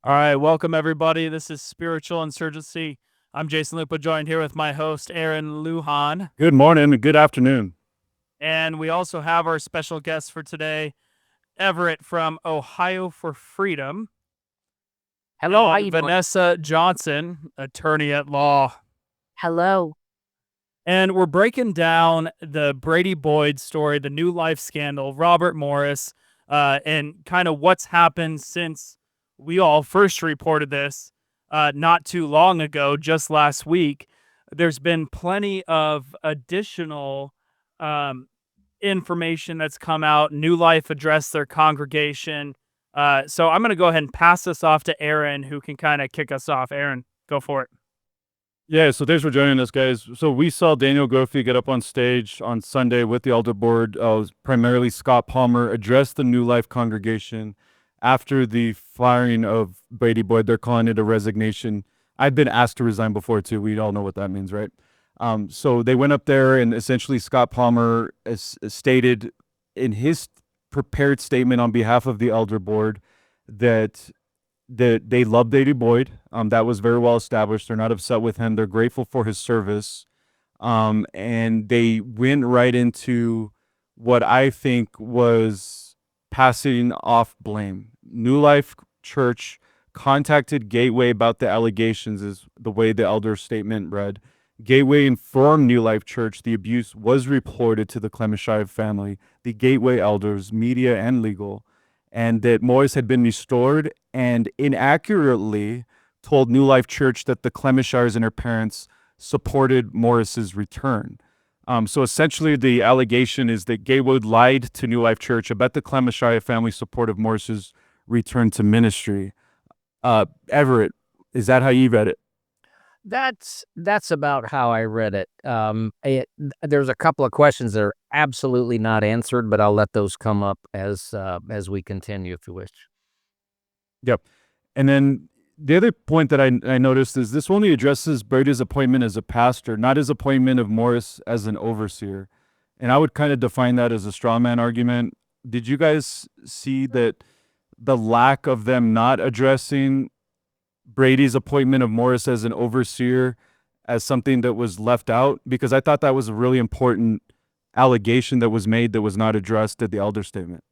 All right, welcome everybody. This is Spiritual Insurgency. I'm Jason Lupa, joined here with my host, Aaron Lujan. Good morning and good afternoon. And we also have our special guest for today, Everett from Ohio for Freedom, Hello, how and you doing? Vanessa Johnson, attorney at law. Hello. And we're breaking down the Brady Boyd story, the New Life scandal, Robert Morris, and kind of what's happened since we all first reported this not too long ago, just last week. There's been plenty of additional um, information that's come out. New Life addressed their congregation. So I'm going to go ahead and pass this off to Aaron, who can kind of kick us off. Aaron, go for it. Yeah, so thanks for joining us, guys. So we saw Daniel Grofi get up on stage on Sunday with the elder board. Primarily Scott Palmer addressed the New Life congregation after the firing of Brady Boyd. They're calling it a resignation. I've been asked to resign before too. We all know what that means, right? So they went up there and essentially Scott Palmer stated in his prepared statement on behalf of the elder board that they love Brady Boyd. That was very well established. They're not upset with him. They're grateful for his service. And they went right into what I think was passing off blame. New Life Church contacted Gateway about the allegations, is the way the elder statement read. Gateway informed New Life Church the abuse was reported to the Clemenshire family, the Gateway elders, media, and legal, and that Morris had been restored, and inaccurately told New Life Church that the Clemenshires and her parents supported Morris's return. So essentially, the allegation is that Gaywood lied to New Life Church about the Clemenshire family support of Morris's return to ministry. Everett, is that how you read it? That's about how I read it. There's a couple of questions that are absolutely not answered, but I'll let those come up as we continue, if you wish. Yep. And then the other point that I noticed is this only addresses Brady's appointment as a pastor, not his appointment of Morris as an overseer. And I would kind of define that as a straw man argument. Did you guys see that the lack of them not addressing Brady's appointment of Morris as an overseer as something that was left out? Because I thought that was a really important allegation that was made that was not addressed at the elder statement.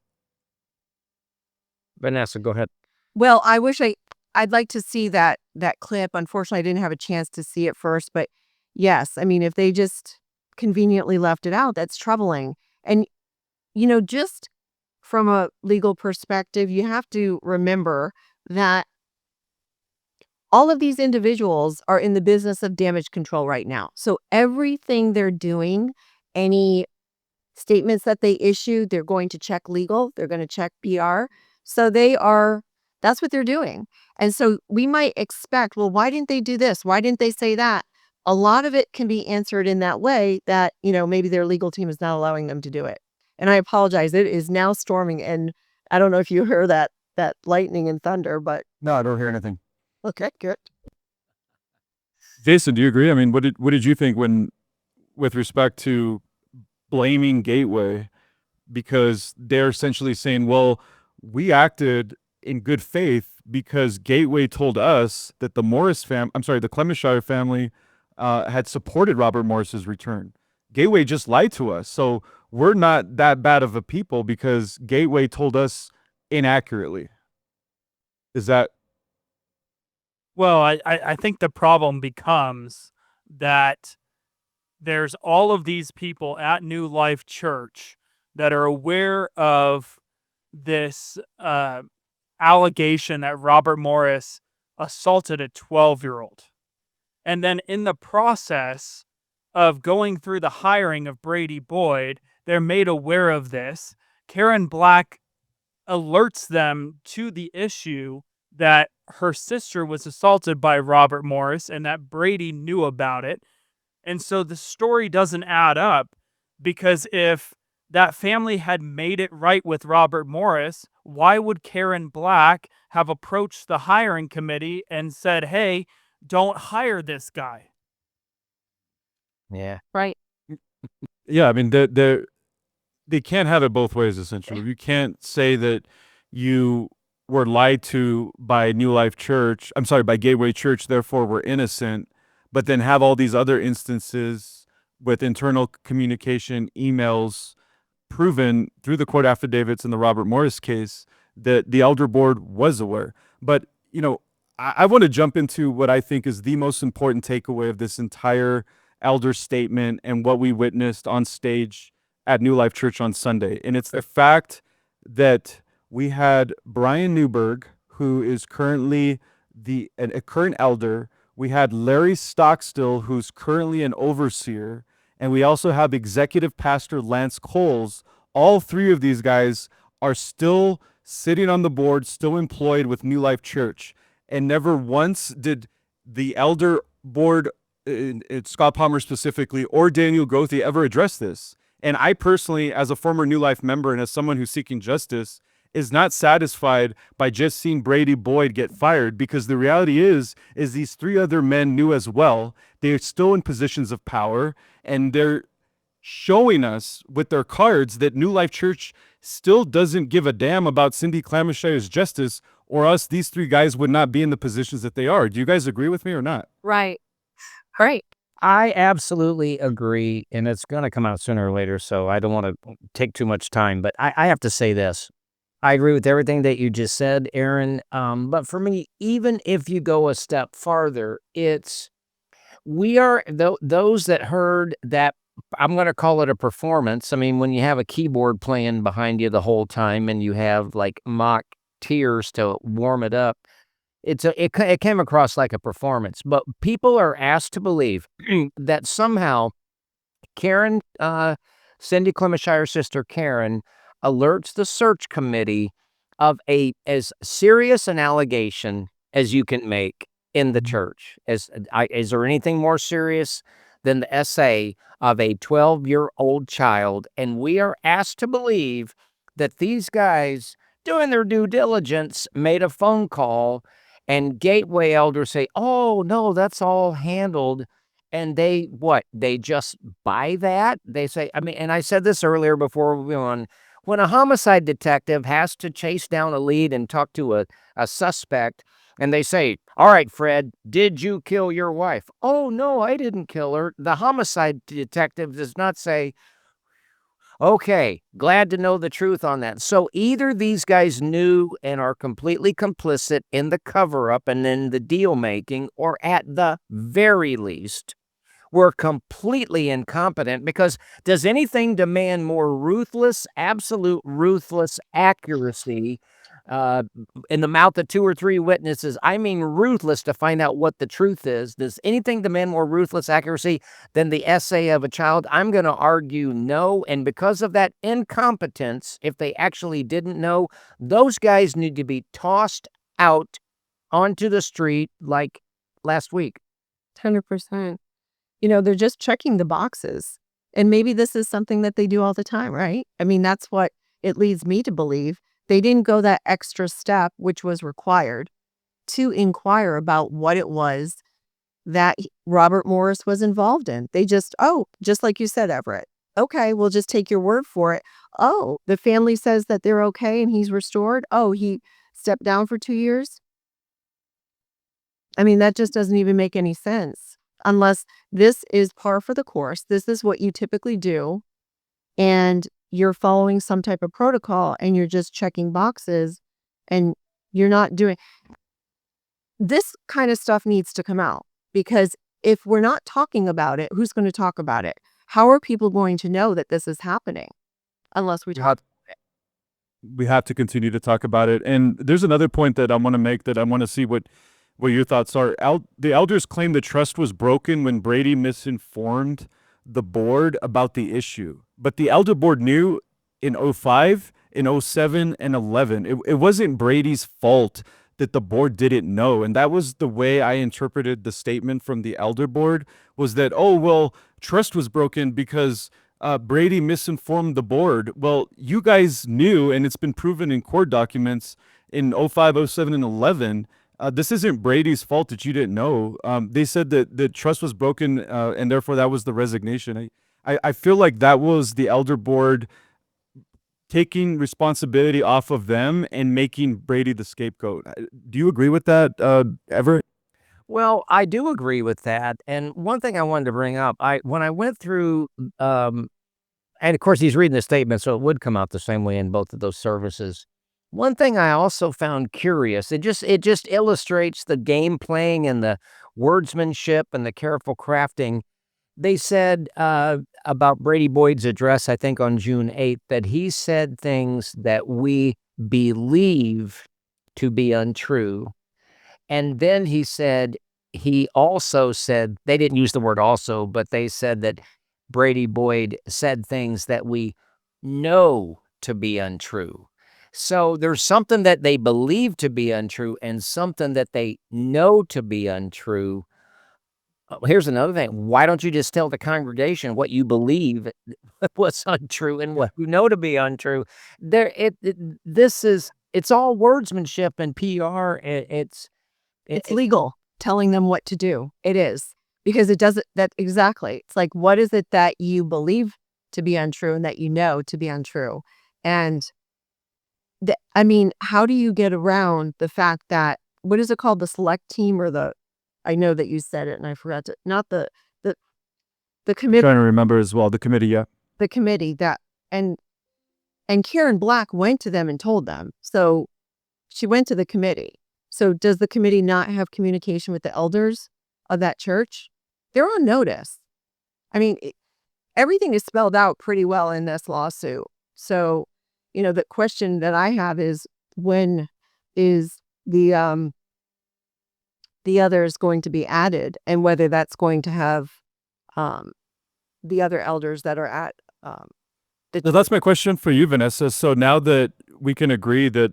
Vanessa, go ahead. Well, I'd like to see that clip. Unfortunately, I didn't have a chance to see it first, but yes, I mean, if they just conveniently left it out, that's troubling. And just from a legal perspective, you have to remember that all of these individuals are in the business of damage control right now. So everything they're doing, any statements that they issue, they're going to check legal, they're going to check PR. So that's what they're doing. And so we might expect, well, why didn't they do this? Why didn't they say that? A lot of it can be answered in that way that, maybe their legal team is not allowing them to do it. And I apologize. It is now storming. And I don't know if you heard that lightning and thunder, but. No, I don't hear anything. Okay, good. Jason, do you agree? I mean, what did you think with respect to blaming Gateway, because they're essentially saying, well, we acted in good faith because Gateway told us that the Clemenshire family had supported Robert Morris's return. Gateway just lied to us. So we're not that bad of a people because Gateway told us inaccurately. Is that? Well, I think the problem becomes that there's all of these people at New Life Church that are aware of this allegation that Robert Morris assaulted a 12-year-old. And then in the process of going through the hiring of Brady Boyd, they're made aware of this. Karen Black alerts them to the issue that her sister was assaulted by Robert Morris and that Brady knew about it. And so the story doesn't add up, because if that family had made it right with Robert Morris, why would Karen Black have approached the hiring committee and said, hey, don't hire this guy? Yeah. Right. Yeah, I mean, they can't have it both ways, essentially. You can't say that you were lied to by New Life Church, I'm sorry, by Gateway Church, therefore we're innocent, but then have all these other instances with internal communication, emails, proven through the court affidavits in the Robert Morris case that the elder board was aware. But, you know, I want to jump into what I think is the most important takeaway of this entire elder statement and what we witnessed on stage at New Life Church on Sunday. And it's the fact that we had Brian Newberg, who is currently a current elder. We had Larry Stockstill, who's currently an overseer. And we also have executive pastor Lance Coles. All three of these guys are still sitting on the board, still employed with New Life Church. And never once did the elder board, Scott Palmer specifically, or Daniel Gothi ever address this. And I personally, as a former New Life member and as someone who's seeking justice, is not satisfied by just seeing Brady Boyd get fired, because the reality is these three other men knew as well. They're still in positions of power, and they're showing us with their cards that New Life Church still doesn't give a damn about Cindy Clamashayer's justice, or else these three guys would not be in the positions that they are. Do you guys agree with me or not? Right. Right. I absolutely agree, and it's going to come out sooner or later, so I don't want to take too much time, but I have to say this. I agree with everything that you just said, Aaron, but for me, even if you go a step farther, it's those that heard that, I'm going to call it a performance. I mean, when you have a keyboard playing behind you the whole time and you have like mock tears to warm it up, it came across like a performance. But people are asked to believe that somehow Karen, Cindy Clemishire's sister Karen, alerts the search committee of as serious an allegation as you can make in the church. Is there anything more serious than the essay of a 12-year-old child? And we are asked to believe that these guys, doing their due diligence, made a phone call, and Gateway elders say, oh, no, that's all handled. And they just buy that? They say, I mean, and I said this earlier before we went on, when a homicide detective has to chase down a lead and talk to a suspect, and they say, all right, Fred, did you kill your wife? Oh, no, I didn't kill her. The homicide detective does not say, okay, glad to know the truth on that. So either these guys knew and are completely complicit in the cover-up and in the deal-making, or at the very least, were completely incompetent, because does anything demand more ruthless, absolute ruthless accuracy in the mouth of two or three witnesses? I mean ruthless to find out what the truth is. Does anything demand more ruthless accuracy than the essay of a child? I'm going to argue no. And because of that incompetence, if they actually didn't know, those guys need to be tossed out onto the street like last week. 100%. You know, they're just checking the boxes. And maybe this is something that they do all the time, right? I mean, that's what it leads me to believe. They didn't go that extra step, which was required, to inquire about what it was that Robert Morris was involved in. They just like you said, Everett. Okay, we'll just take your word for it. Oh, the family says that they're okay and he's restored. Oh, he stepped down for 2 years. I mean, that just doesn't even make any sense. Unless this is par for the course, this is what you typically do, and you're following some type of protocol and you're just checking boxes and you're not doing. This kind of stuff needs to come out, because if we're not talking about it, who's going to talk about it? How are people going to know that this is happening unless we talk? We have to continue to talk about it. And there's another point that I want to make, that I want to see what your thoughts are. The elders claim the trust was broken when Brady misinformed the board about the issue. But the elder board knew in 05, in 07, and 11. It wasn't Brady's fault that the board didn't know. And that was the way I interpreted the statement from the elder board, was that, oh, well, trust was broken because Brady misinformed the board. Well, you guys knew, and it's been proven in court documents in 05, 07, and 11. This isn't Brady's fault that you didn't know. They said that the trust was broken, and therefore that was the resignation. I feel like that was the elder board taking responsibility off of them and making Brady the scapegoat. Do you agree with that, Everett? Well, I do agree with that. And one thing I wanted to bring up, when I went through, and of course he's reading the statement, so it would come out the same way in both of those services. One thing I also found curious, it just illustrates the game playing and the wordsmanship and the careful crafting. They said about Brady Boyd's address, I think on June 8th, that he said things that we believe to be untrue. And then he also said, they didn't use the word also, but they said that Brady Boyd said things that we know to be untrue. So there's something that they believe to be untrue and something that they know to be untrue. Here's another thing. Why don't you just tell the congregation what you believe was untrue and what you know to be untrue? It's all wordsmanship and PR. It's legal telling them what to do. It is. Because it doesn't, that exactly. It's like, what is it that you believe to be untrue and that you know to be untrue? And I mean, how do you get around the fact that, what is it called? The select team or I know that you said it and I forgot to, not the I'm committee, trying to remember as well. The committee, yeah. the committee that, and Karen Black went to them and told them. So she went to the committee. So does the committee not have communication with the elders of that church? They're on notice. I mean, everything is spelled out pretty well in this lawsuit. So, the question that I have is, when is the others going to be added, and whether that's going to have the other elders that are at So that's my question for you, Vanessa. So now that we can agree that,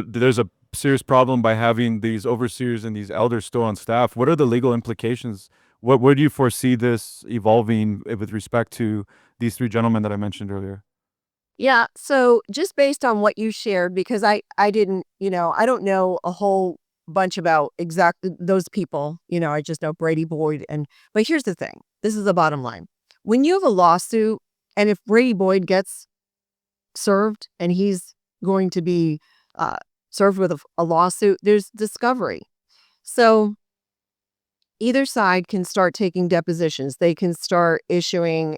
there's a serious problem by having these overseers and these elders still on staff, what are the legal implications? Where do you foresee this evolving with respect to these three gentlemen that I mentioned earlier? Yeah, so just based on what you shared, because I didn't, I don't know a whole bunch about exactly those people. I just know Brady Boyd, but here's the thing. This is the bottom line. When you have a lawsuit, and if Brady Boyd gets served and he's going to be served with a lawsuit, there's discovery. So either side can start taking depositions. They can start issuing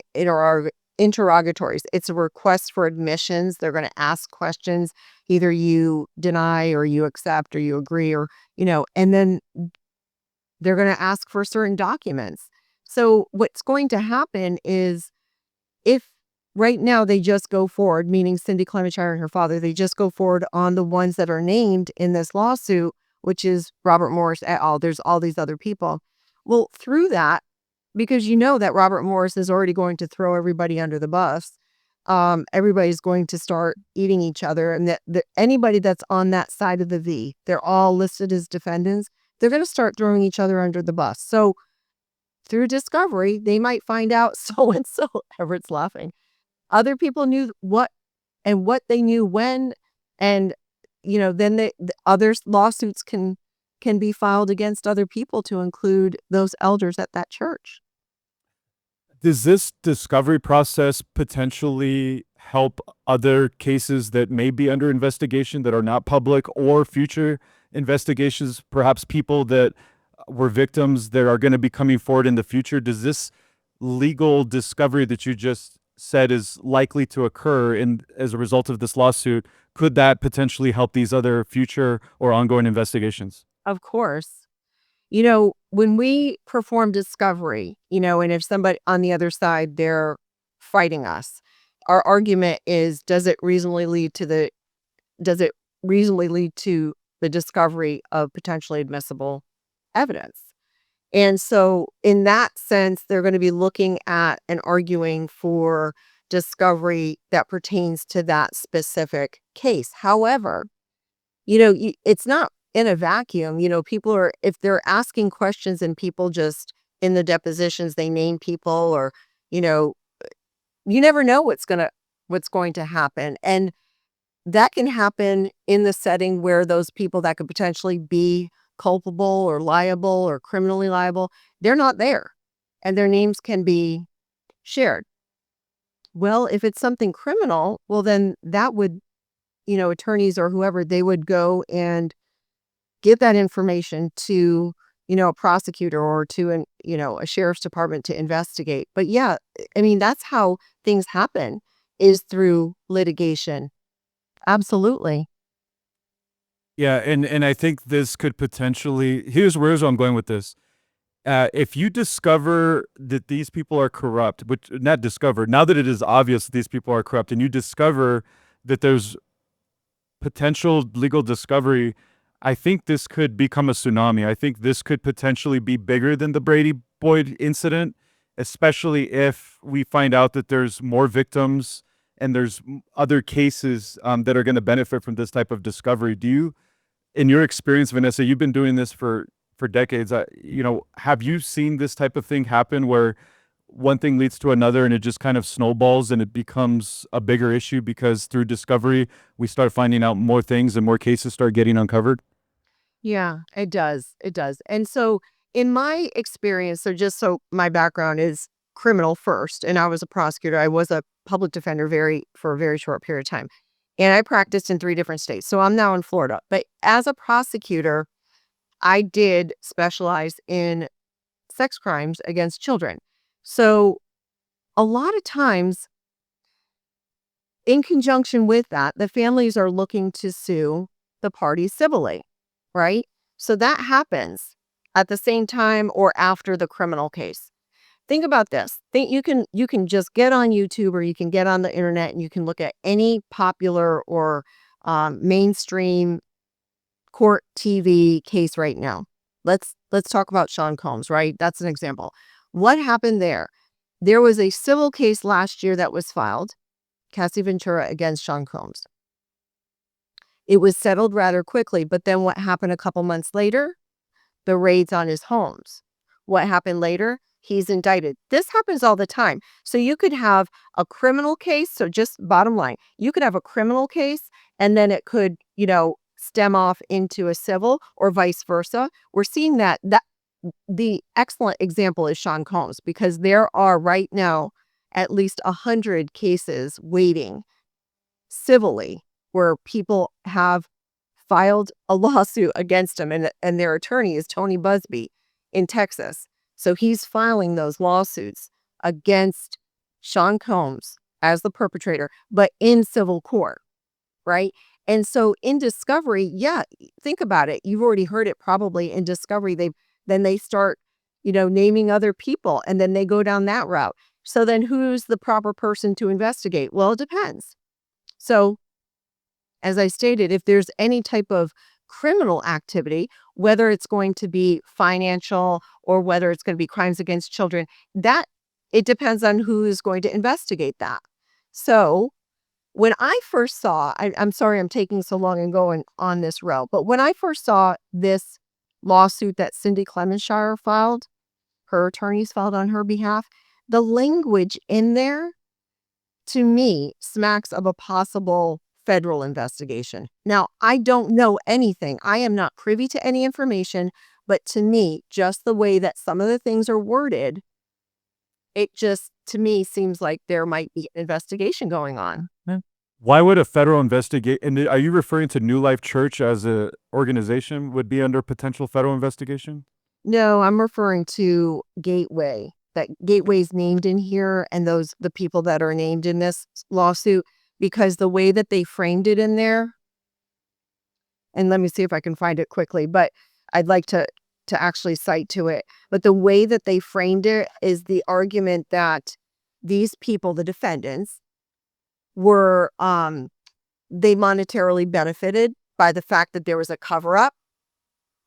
interrogatories. It's a request for admissions. They're going to ask questions. Either you deny or you accept or you agree, or, and then they're going to ask for certain documents. So what's going to happen is, if right now they just go forward, meaning Cindy Clementshire and her father, they just go forward on the ones that are named in this lawsuit, which is Robert Morris et al. There's all these other people. Well, through that, because that Robert Morris is already going to throw everybody under the bus, everybody's going to start eating each other, and that anybody that's on that side of the V, they're all listed as defendants. They're going to start throwing each other under the bus. So through discovery, they might find out so and so. Everett's laughing. Other people knew what they knew when, and then the other lawsuits can be filed against other people, to include those elders at that church. Does this discovery process potentially help other cases that may be under investigation that are not public, or future investigations, perhaps people that were victims that are going to be coming forward in the future? Does this legal discovery that you just said is likely to occur as a result of this lawsuit, could that potentially help these other future or ongoing investigations? Of course. When we perform discovery, and if somebody on the other side, they're fighting us, our argument is, does it reasonably lead to the discovery of potentially admissible evidence? And so in that sense, they're going to be looking at and arguing for discovery that pertains to that specific case. However, it's not in a vacuum. People are, if they're asking questions and people just in the depositions, they name people, or, you never know what's going to happen. And that can happen in the setting where those people that could potentially be culpable or liable or criminally liable, they're not there, and their names can be shared. Well, if it's something criminal, well, then that would, attorneys or whoever, they would go and give that information to, a prosecutor or to a sheriff's department to investigate. But yeah, I mean, that's how things happen, is through litigation. Absolutely. Yeah, and I think this could potentially, here's where I'm going with this. If you discover that these people are corrupt, which not discover, now that it is obvious that these people are corrupt, and you discover that there's potential legal discovery, I think this could become a tsunami. I think this could potentially be bigger than the Brady Boyd incident, especially if we find out that there's more victims and there's other cases that are going to benefit from this type of discovery. Do you, in your experience, Vanessa, you've been doing this for decades. Have you seen this type of thing happen where one thing leads to another and it just kind of snowballs and it becomes a bigger issue because through discovery we start finding out more things and more cases start getting uncovered? Yeah, it does. It does. And so, in my experience, so my background is criminal first, and I was a prosecutor. I was a public defender for a very short period of time. And I practiced in 3 different states. So I'm now in Florida. But as a prosecutor, I did specialize in sex crimes against children. So a lot of times, in conjunction with that, the families are looking to sue the parties civilly, right? So that happens at the same time or after the criminal case. Think about this. Think you can just get on YouTube or you can get on the internet and you can look at any popular or mainstream court TV case right now. Let's talk about Sean Combs, right? That's an example. What happened there? There was a civil case last year that was filed, Cassie Ventura against Sean Combs. It was settled rather quickly, but then what happened a couple months later? The raids on his homes. What happened later? He's indicted. This happens all the time. So you could have a criminal case. So just bottom line, you could have a criminal case and then it could, stem off into a civil or vice versa. We're seeing that the excellent example is Sean Combs, because there are right now at least 100 cases waiting civilly where people have filed a lawsuit against him, and their attorney is Tony Busby in Texas. So he's filing those lawsuits against Sean Combs as the perpetrator, but in civil court, right? And so in discovery, yeah, think about it. You've already heard it probably in discovery. They start, naming other people, and then they go down that route. So then who's the proper person to investigate? Well, it depends. So as I stated, if there's any type of criminal activity, whether it's going to be financial or whether it's going to be crimes against children, that it depends on who is going to investigate that. So when I first saw, I'm sorry I'm taking so long and going on this route, but when I first saw this lawsuit that Cindy Clemenshire filed, her attorneys filed on her behalf, the language in there to me smacks of a possible federal investigation. Now, I don't know anything. I am not privy to any information, but to me, just the way that some of the things are worded, it just, to me, seems like there might be an investigation going on. Why would a federal investigate? And are you referring to New Life Church as a organization would be under potential federal investigation? No, I'm referring to Gateway. That Gateway's named in here, and the people that are named in this lawsuit, because the way that they framed it in there, and let me see if I can find it quickly, but I'd like to actually cite to it. But the way that they framed it is the argument that these people, the defendants, were they monetarily benefited by the fact that there was a cover-up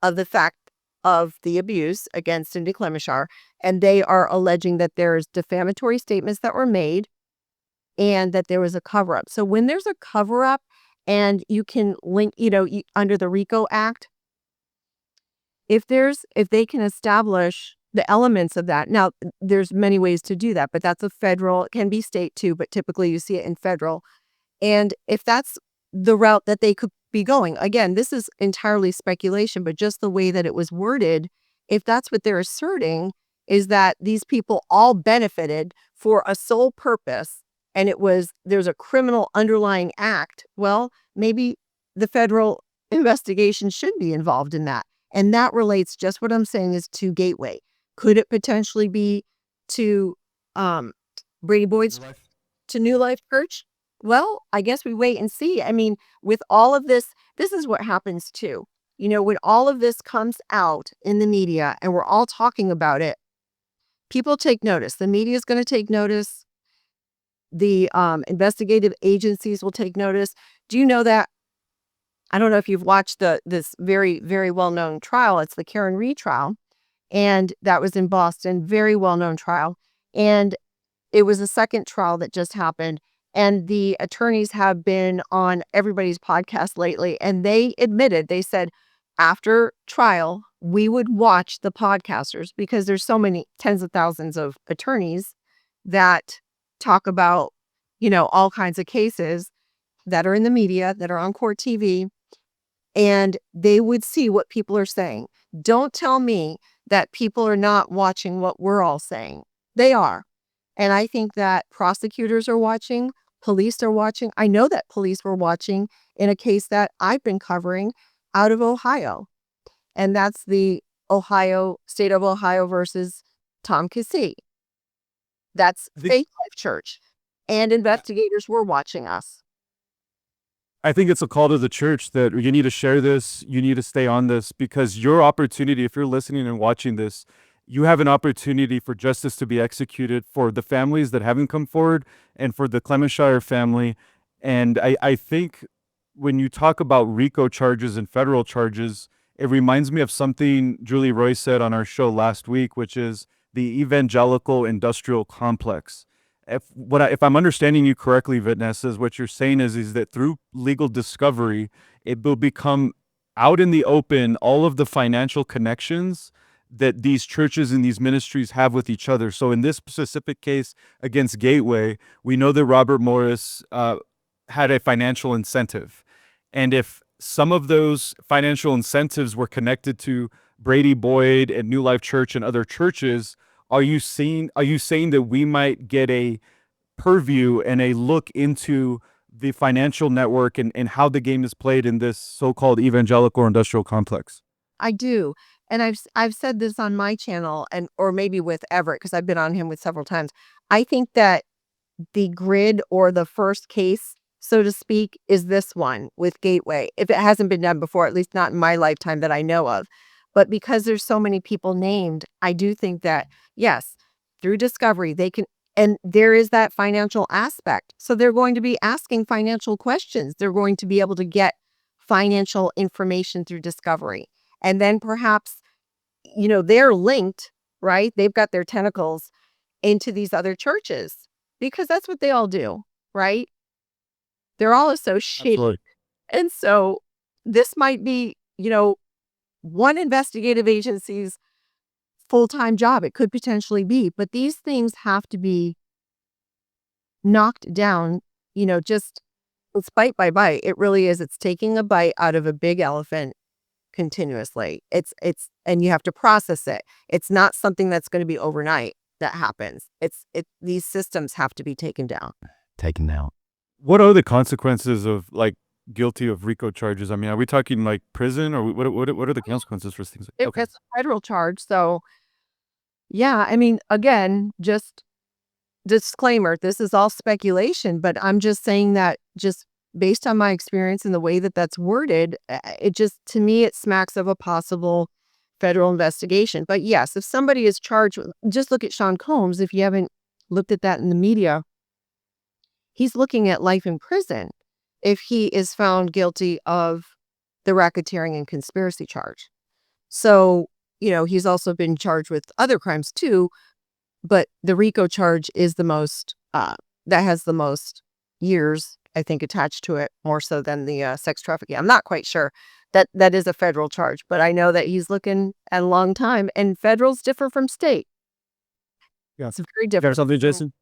of the fact of the abuse against Cindy Clemenshire, and they are alleging that there's defamatory statements that were made and that there was a cover-up. So when there's a cover-up and you can link, under the RICO Act, if they can establish the elements of that. Now, there's many ways to do that, but that's a federal, it can be state too, but typically you see it in federal. And if that's the route that they could be going, again, this is entirely speculation, but just the way that it was worded, if that's what they're asserting, is that these people all benefited for a sole purpose, and there's a criminal underlying act, well, maybe the federal investigation should be involved in that. And that relates, just what I'm saying is to Gateway. Could it potentially be to Brady Boyd's, to New Life Church? Well, I guess we wait and see. I mean, with all of this is what happens too. When all of this comes out in the media and we're all talking about it, people take notice. The media is going to take notice. The investigative agencies will take notice. Do you know that? I don't know if you've watched this very, very well-known trial. It's the Karen Reed trial. And that was in Boston, very well-known trial. And it was the second trial that just happened. And the attorneys have been on everybody's podcast lately. And they said, after trial, we would watch the podcasters because there's so many tens of thousands of attorneys that talk about, all kinds of cases that are in the media, that are on court TV. And they would see what people are saying. Don't tell me that people are not watching what we're all saying. They are. And I think that prosecutors are watching, police are watching. I know that police were watching in a case that I've been covering out of Ohio. And that's the state of Ohio versus Tom Casey. That's Faith Life Church. And investigators were watching us. I think it's a call to the church that you need to share this, you need to stay on this, because your opportunity, if you're listening and watching this, you have an opportunity for justice to be executed for the families that haven't come forward and for the Clementshire family. And I think when you talk about RICO charges and federal charges, it reminds me of something Julie Roy said on our show last week, which is the evangelical industrial complex. If I'm understanding you correctly, Vanessa, what you're saying is that through legal discovery, it will become out in the open all of the financial connections that these churches and these ministries have with each other. So in this specific case against Gateway, we know that Robert Morris had a financial incentive. And if some of those financial incentives were connected to Brady Boyd and New Life Church and other churches, are you saying that we might get a purview and a look into the financial network and how the game is played in this so-called evangelical industrial complex? I do. And I've said this on my channel or maybe with Everett, because I've been on him with several times. I think that the grid or the first case, so to speak, is this one with Gateway. If it hasn't been done before, at least not in my lifetime that I know of. But because there's so many people named, I do think that, yes, through discovery, they can, and there is that financial aspect. So they're going to be asking financial questions. They're going to be able to get financial information through discovery. And then perhaps, they're linked, right? They've got their tentacles into these other churches because that's what they all do, right? They're all associated. Absolutely. And so this might be, one investigative agency's full-time job. It could potentially be, but these things have to be knocked down, just it's bite by bite. It really is. It's taking a bite out of a big elephant continuously. And you have to process it. It's not something that's going to be overnight that happens. These systems have to be taken down. What are the consequences of guilty of RICO charges? I mean, are we talking prison, or what are the consequences for things like It's a federal charge. So yeah, I mean, again, just disclaimer, this is all speculation, but I'm just saying that just based on my experience and the way that that's worded, it just, to me, it smacks of a possible federal investigation. But yes, if somebody is charged with, just look at Sean Combs. If you haven't looked at that in the media, he's looking at life in prison if he is found guilty of the racketeering and conspiracy charge. So, he's also been charged with other crimes too, but the RICO charge is the most, that has the most years, I think, attached to it, more so than the sex trafficking. I'm not quite sure that is a federal charge, but I know that he's looking at a long time, and federal's different from state. Yeah. It's very different. Something, Jason?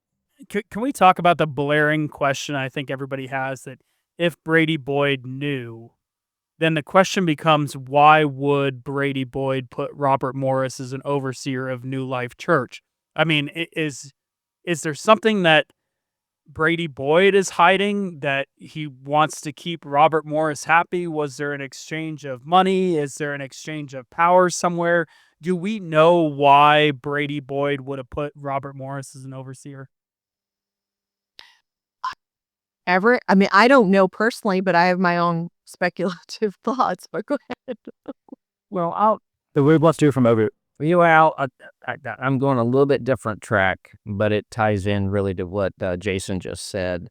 Can we talk about the blaring question I think everybody has, that if Brady Boyd knew, then the question becomes, why would Brady Boyd put Robert Morris as an overseer of New Life Church? I mean, is there something that Brady Boyd is hiding, that he wants to keep Robert Morris happy? Was there an exchange of money? Is there an exchange of power somewhere? Do we know why Brady Boyd would have put Robert Morris as an overseer? I mean, I don't know personally, but I have my own speculative thoughts, but go ahead. Well, The way let's do it from over. I'm going a little bit different track, but it ties in really to what Jason just said.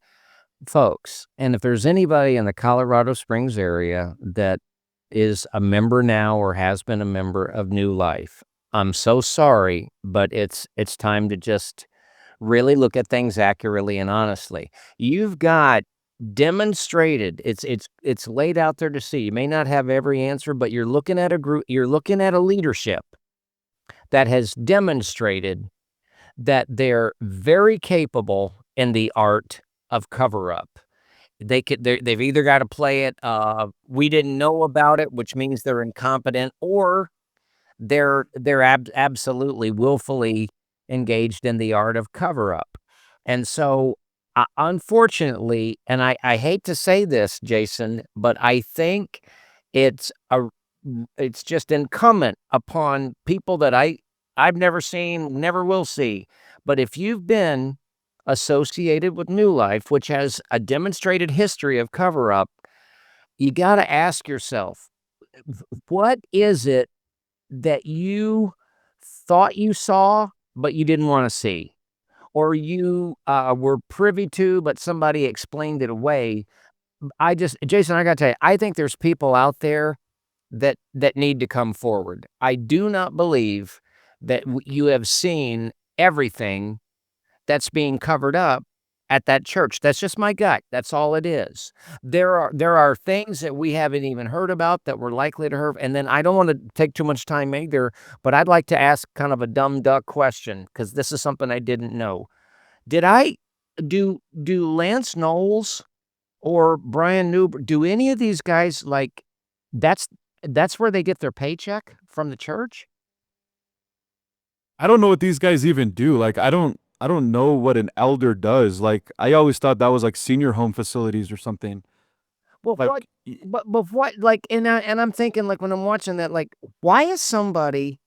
Folks, and if there's anybody in the Colorado Springs area that is a member now or has been a member of New Life, I'm so sorry, but it's time to just really look at things accurately and honestly. You've got demonstrated, it's laid out there to see. You may not have every answer, but you're looking at a group, you're looking at a leadership that has demonstrated that they're very capable in the art of cover up. They've either got to play it, we didn't know about it, which means they're incompetent, or they're absolutely willfully engaged in the art of cover up. And so, unfortunately, and I hate to say this, Jason, but I think it's just incumbent upon people that I've never seen, never will see. But if you've been associated with New Life, which has a demonstrated history of cover up, you got to ask yourself, what is it that you thought you saw, but you didn't want to see? Or you were privy to, but somebody explained it away? Jason, I got to tell you, I think there's people out there that need to come forward. I do not believe that you have seen everything that's being covered up at that church. That's just my gut. That's all it is. There are things that we haven't even heard about that we're likely to hear. And then I don't want to take too much time either, but I'd like to ask kind of a dumb duck question, because this is something I didn't know. Do Lance Knowles or Brian Newberg, do any of these guys, like, that's where they get their paycheck from the church? I don't know what these guys even do. Like, I don't know what an elder does. Like, I always thought that was like senior home facilities or something. Well, Like, but what, like, and I'm thinking, like, when I'm watching that, like, why is somebody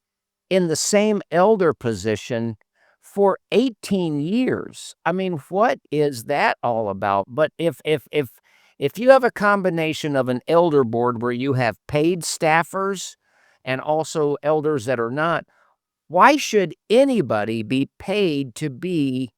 in the same elder position for 18 years? I mean, what is that all about? But if you have a combination of an elder board where you have paid staffers and also elders that are not, why should anybody be paid to be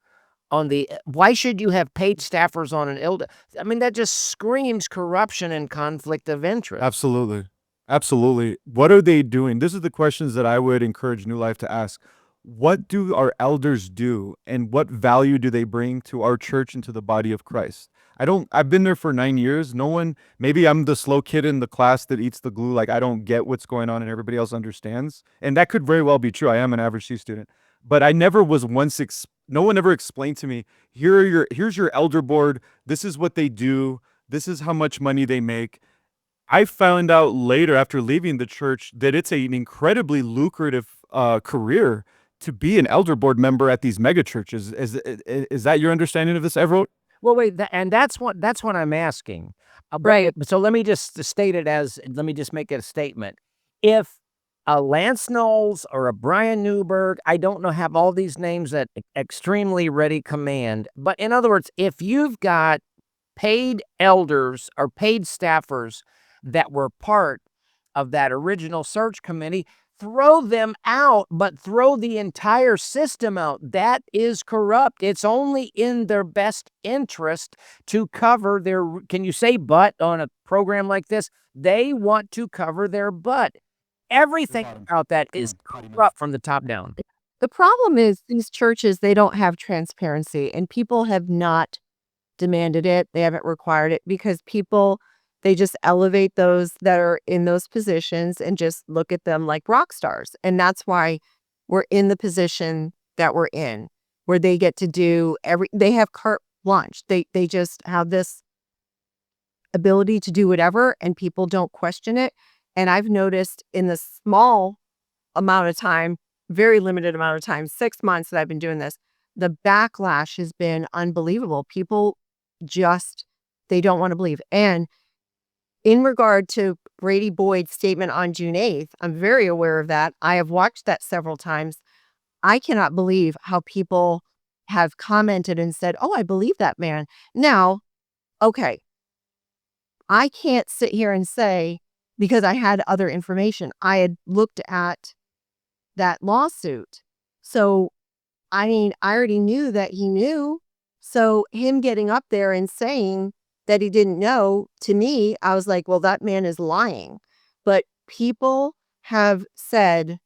why should you have paid staffers on an elder? I mean, that just screams corruption and conflict of interest. absolutely. Absolutely. What are they doing? This is the questions that I would encourage New Life to ask. What do our elders do, and what value do they bring to our church and to the body of Christ? I've been there for 9 years. No one, maybe I'm the slow kid in the class that eats the glue. Like, I don't get what's going on and everybody else understands. And that could very well be true. I am an average C student. But I never was no one ever explained to me, here's your elder board. This is what they do. This is how much money they make. I found out later, after leaving the church, that it's an incredibly lucrative career to be an elder board member at these mega churches. Is that your understanding of this, Everett? Well, wait, and that's what I'm asking. Right. So let me just make it a statement. If a Lance Knowles or a Brian Newberg, I don't know, have all these names at extremely ready command, but in other words, if you've got paid elders or paid staffers that were part of that original search committee, throw them out, but throw the entire system out. That is corrupt. It's only in their best interest to cover their, can you say butt on a program like this? They want to cover their butt. Everything about that is corrupt from the top down. The problem is these churches, they don't have transparency, and people have not demanded it. They haven't required it because they just elevate those that are in those positions and just look at them like rock stars. And that's why we're in the position that we're in, where they get to do they have carte blanche. They just have this ability to do whatever, and people don't question it. And I've noticed in the small amount of time, very limited amount of time, 6 months that I've been doing this, the backlash has been unbelievable. People just, they don't want to believe. And in regard to Brady Boyd's statement on June 8th, I'm very aware of that. I have watched that several times. I cannot believe how people have commented and said, "Oh, I believe that man." Now, okay, I can't sit here and say, because I had other information, I had looked at that lawsuit. So, I mean, I already knew that he knew. So, him getting up there and saying that he didn't know, to me, I was like, well, that man is lying. But people have said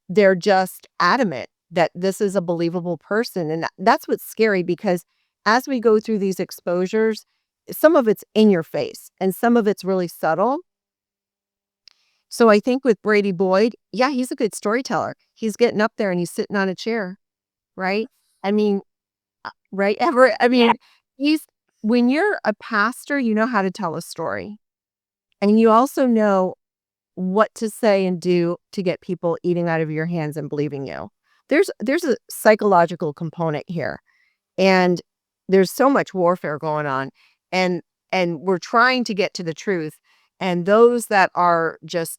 they're just adamant that this is a believable person. And that's what's scary, because as we go through these exposures, some of it's in your face and some of it's really subtle. So I think with Brady Boyd, yeah, he's a good storyteller. He's getting up there and he's sitting on a chair, right? I mean, right? I mean, he's, when you're a pastor, you know how to tell a story. And you also know what to say and do to get people eating out of your hands and believing you. There's a psychological component here, and there's so much warfare going on, and we're trying to get to the truth. And those that are just,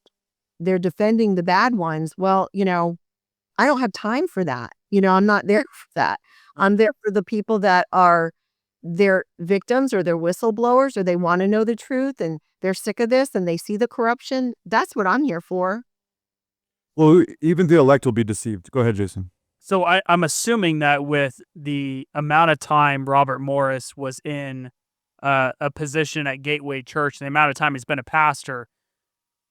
they're defending the bad ones. Well, I don't have time for that. I'm not there for that. I'm there for the people that are, they're victims or they're whistleblowers, or they want to know the truth and they're sick of this and they see the corruption. That's what I'm here for. Well, even the elect will be deceived. Go ahead, Jason. So I'm assuming that with the amount of time Robert Morris was in a position at Gateway Church and the amount of time he's been a pastor,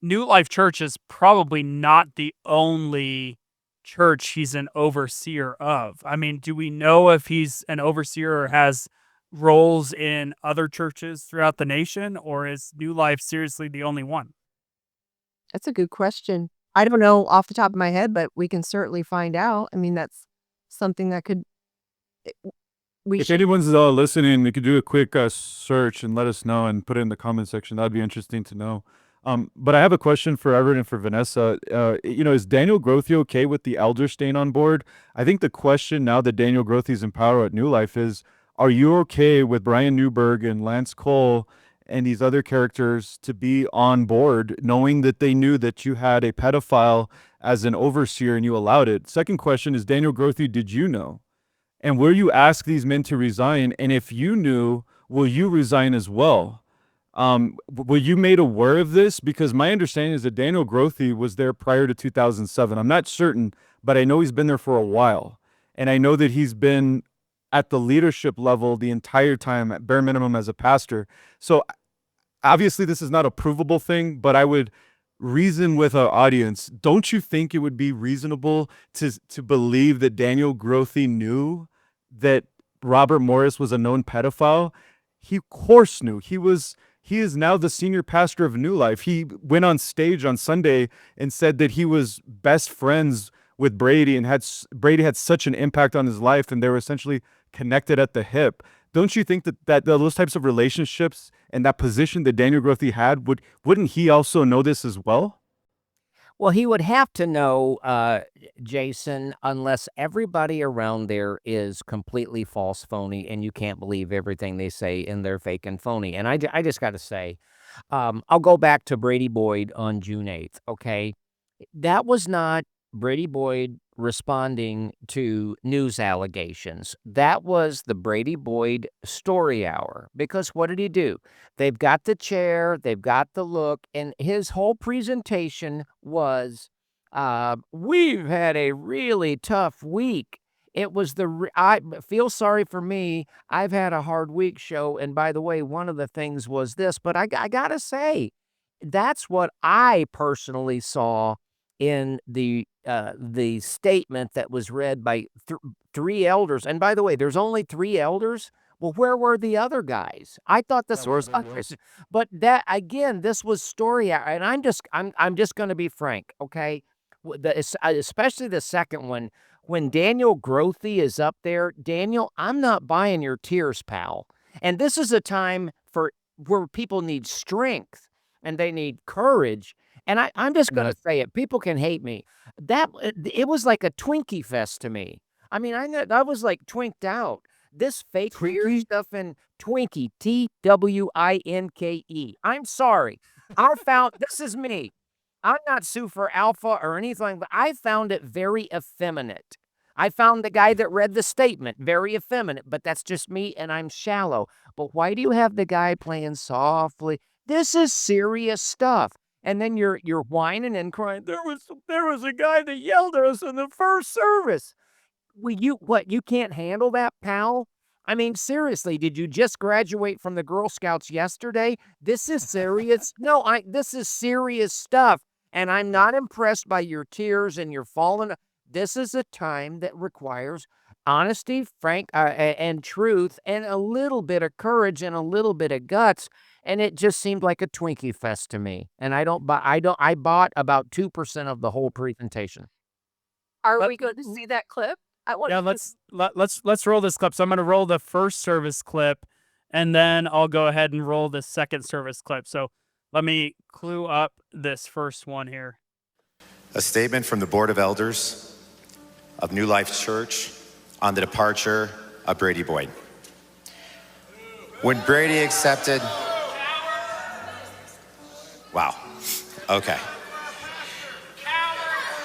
New Life Church is probably not the only church he's an overseer of. I mean, do we know if he's an overseer or has roles in other churches throughout the nation, or is New Life seriously the only one? That's a good question. I don't know off the top of my head, but we can certainly find out. I mean, that's something that could, we If should. anyone's listening, you could do a quick search and let us know and put it in the comment section. That'd be interesting to know. But I have a question for Everett and for Vanessa. Is Daniel Grothe okay with the elder staying on board? I think the question now that Daniel Grothe's in power at New Life is, are you okay with Brian Newberg and Lance Cole and these other characters to be on board, knowing that they knew that you had a pedophile as an overseer and you allowed it? Second question is, Daniel Grothe, did you know? And will you ask these men to resign? And if you knew, will you resign as well? Were you made aware of this? Because my understanding is that Daniel Grothe was there prior to 2007. I'm not certain, but I know he's been there for a while. And I know that he's been at the leadership level the entire time, at bare minimum as a pastor. So obviously this is not a provable thing, but I would reason with our audience. Don't you think it would be reasonable to believe that Daniel Grothe knew that Robert Morris was a known pedophile? He of course knew. He is now the senior pastor of New Life. He went on stage on Sunday and said that he was best friends with Brady and Brady had such an impact on his life, and they were essentially connected at the hip. Don't you think that those types of relationships and that position that Daniel Grothe had, wouldn't he also know this as well? Well, he would have to know, Jason, unless everybody around there is completely false, phony, and you can't believe everything they say and they're fake and phony. And I just got to say, I'll go back to Brady Boyd on June 8th, okay? That was not Brady Boyd responding to news allegations. That was the Brady Boyd story hour. Because what did he do? They've got the chair, they've got the look, and his whole presentation was, we've had a really tough week. It was I feel sorry for me. I've had a hard week show. And by the way, one of the things was this, but I got to say, that's what I personally saw in the statement that was read by three elders. And by the way, there's only three elders. Well, where were the other guys? I thought this was others. But that again, this was story, and I'm just going to be frank, okay? Especially the second one, when Daniel Grothe is up there, Daniel, I'm not buying your tears, pal. And this is a time for where people need strength and they need courage. And I'm just going to say it. People can hate me. It was like a Twinkie fest to me. I mean, I was like twinked out. This fake beer stuff and Twinkie, TWINKE. I'm sorry. I found, this is me. I'm not super alpha or anything, but I found it very effeminate. I found the guy that read the statement very effeminate, but that's just me and I'm shallow. But why do you have the guy playing softly? This is serious stuff. And then you're whining and crying. There was a guy that yelled at us in the first service. Well, you can't handle that, pal? I mean, seriously, did you just graduate from the Girl Scouts yesterday? This is serious. No, this is serious stuff. And I'm not impressed by your tears and your falling. This is a time that requires honesty, and truth, and a little bit of courage and a little bit of guts. And it just seemed like a Twinkie fest to me. And I bought about 2% of the whole presentation. Are we going to see that clip? Yeah, let's roll this clip. So I'm going to roll the first service clip, and then I'll go ahead and roll the second service clip. So let me clue up this first one here. A statement from the Board of Elders of New Life Church on the departure of Brady Boyd. When Brady accepted... Wow. Okay.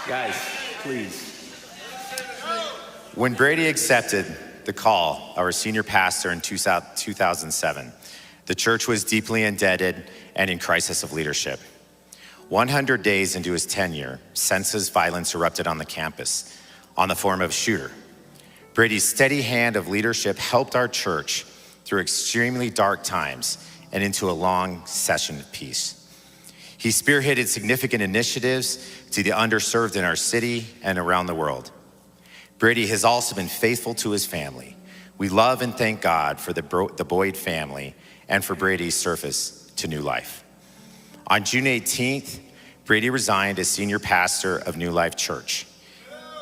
Guys, please. When Brady accepted the call, our senior pastor in 2007, the church was deeply indebted and in crisis of leadership. 100 days into his tenure, senseless violence erupted on the campus on the form of a shooter. Brady's steady hand of leadership helped our church through extremely dark times and into a long session of peace. He spearheaded significant initiatives to the underserved in our city and around the world. Brady has also been faithful to his family. We love and thank God for the Boyd family and for Brady's service to New Life. On June 18th, Brady resigned as senior pastor of New Life Church.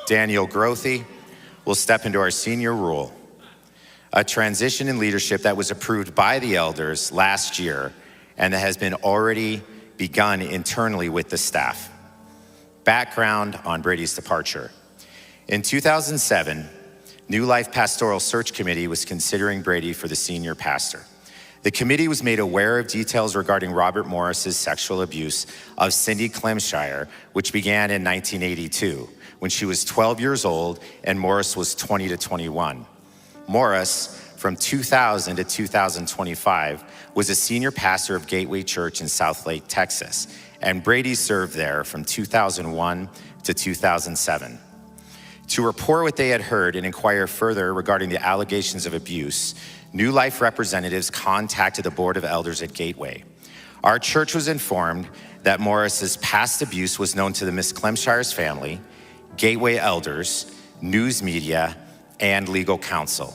Daniel Grothy will step into our senior role, a transition in leadership that was approved by the elders last year and that has been already begun internally with the staff. Background on Brady's departure. In 2007, New Life Pastoral Search Committee was considering Brady for the senior pastor. The committee was made aware of details regarding Robert Morris's sexual abuse of Cindy Clemshire, which began in 1982, when she was 12 years old and Morris was 20 to 21. Morris, from 2000 to 2025, was a senior pastor of Gateway Church in Southlake, Texas, and Brady served there from 2001 to 2007. To report what they had heard and inquire further regarding the allegations of abuse, New Life representatives contacted the Board of Elders at Gateway. Our church was informed that Morris's past abuse was known to the Miss Clemshire's family, Gateway elders, news media, and legal counsel.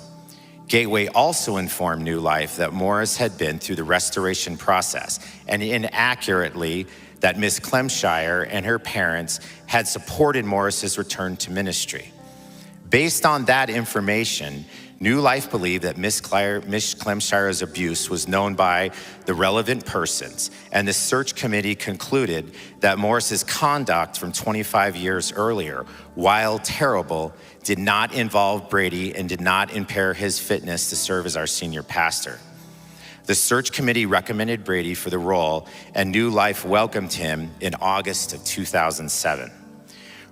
Gateway also informed New Life that Morris had been through the restoration process and inaccurately that Miss Clemshire and her parents had supported Morris's return to ministry. Based on that information, New Life believed that Miss Clemshire's abuse was known by the relevant persons, and the search committee concluded that Morris's conduct from 25 years earlier, while terrible, did not involve Brady and did not impair his fitness to serve as our senior pastor. The search committee recommended Brady for the role, and New Life welcomed him in August of 2007.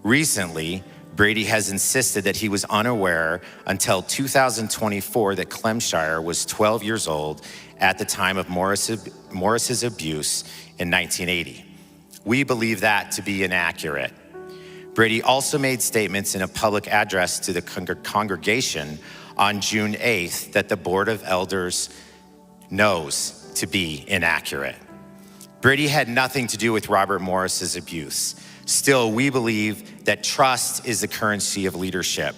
Recently, Brady has insisted that he was unaware until 2024 that Clemshire was 12 years old at the time of Morris's abuse in 1980. We believe that to be inaccurate. Brady also made statements in a public address to the congregation on June 8th that the Board of Elders knows to be inaccurate. Brady had nothing to do with Robert Morris's abuse. Still, we believe that trust is the currency of leadership.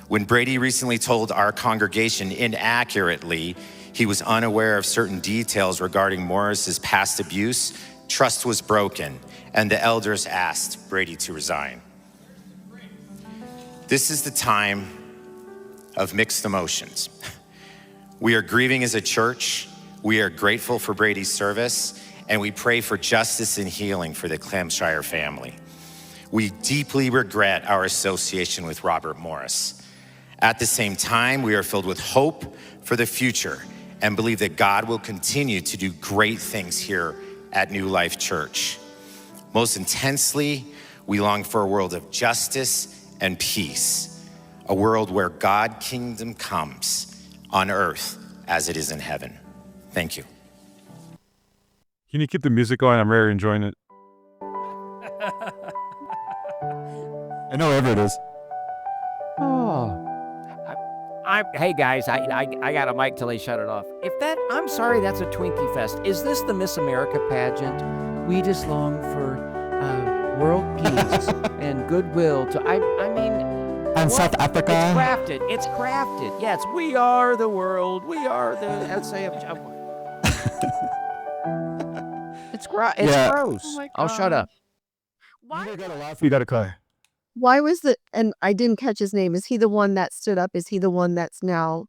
When Brady recently told our congregation inaccurately he was unaware of certain details regarding Morris's past abuse, trust was broken, and the elders asked Brady to resign. This is the time of mixed emotions. We are grieving as a church. We are grateful for Brady's service, and we pray for justice and healing for the Clemshire family. We deeply regret our association with Robert Morris. At the same time, we are filled with hope for the future and believe that God will continue to do great things here at New Life Church. Most intensely, we long for a world of justice and peace, a world where God's kingdom comes on earth as it is in heaven. Thank you. Can you keep the music going? I'm very enjoying it. I know wherever it is. Oh. Hey guys, I got a mic till they shut it off. I'm sorry, that's a Twinkie Fest. Is this the Miss America pageant? We just long for world peace and goodwill to. I mean. And what? South Africa. It's crafted. Yes, we are the world. We are the. It's Yeah. gross. Oh my I'll shut up. You Why? either gotta laugh or you gotta cry. Why was and I didn't catch his name. Is he the one that stood up? Is he the one that's now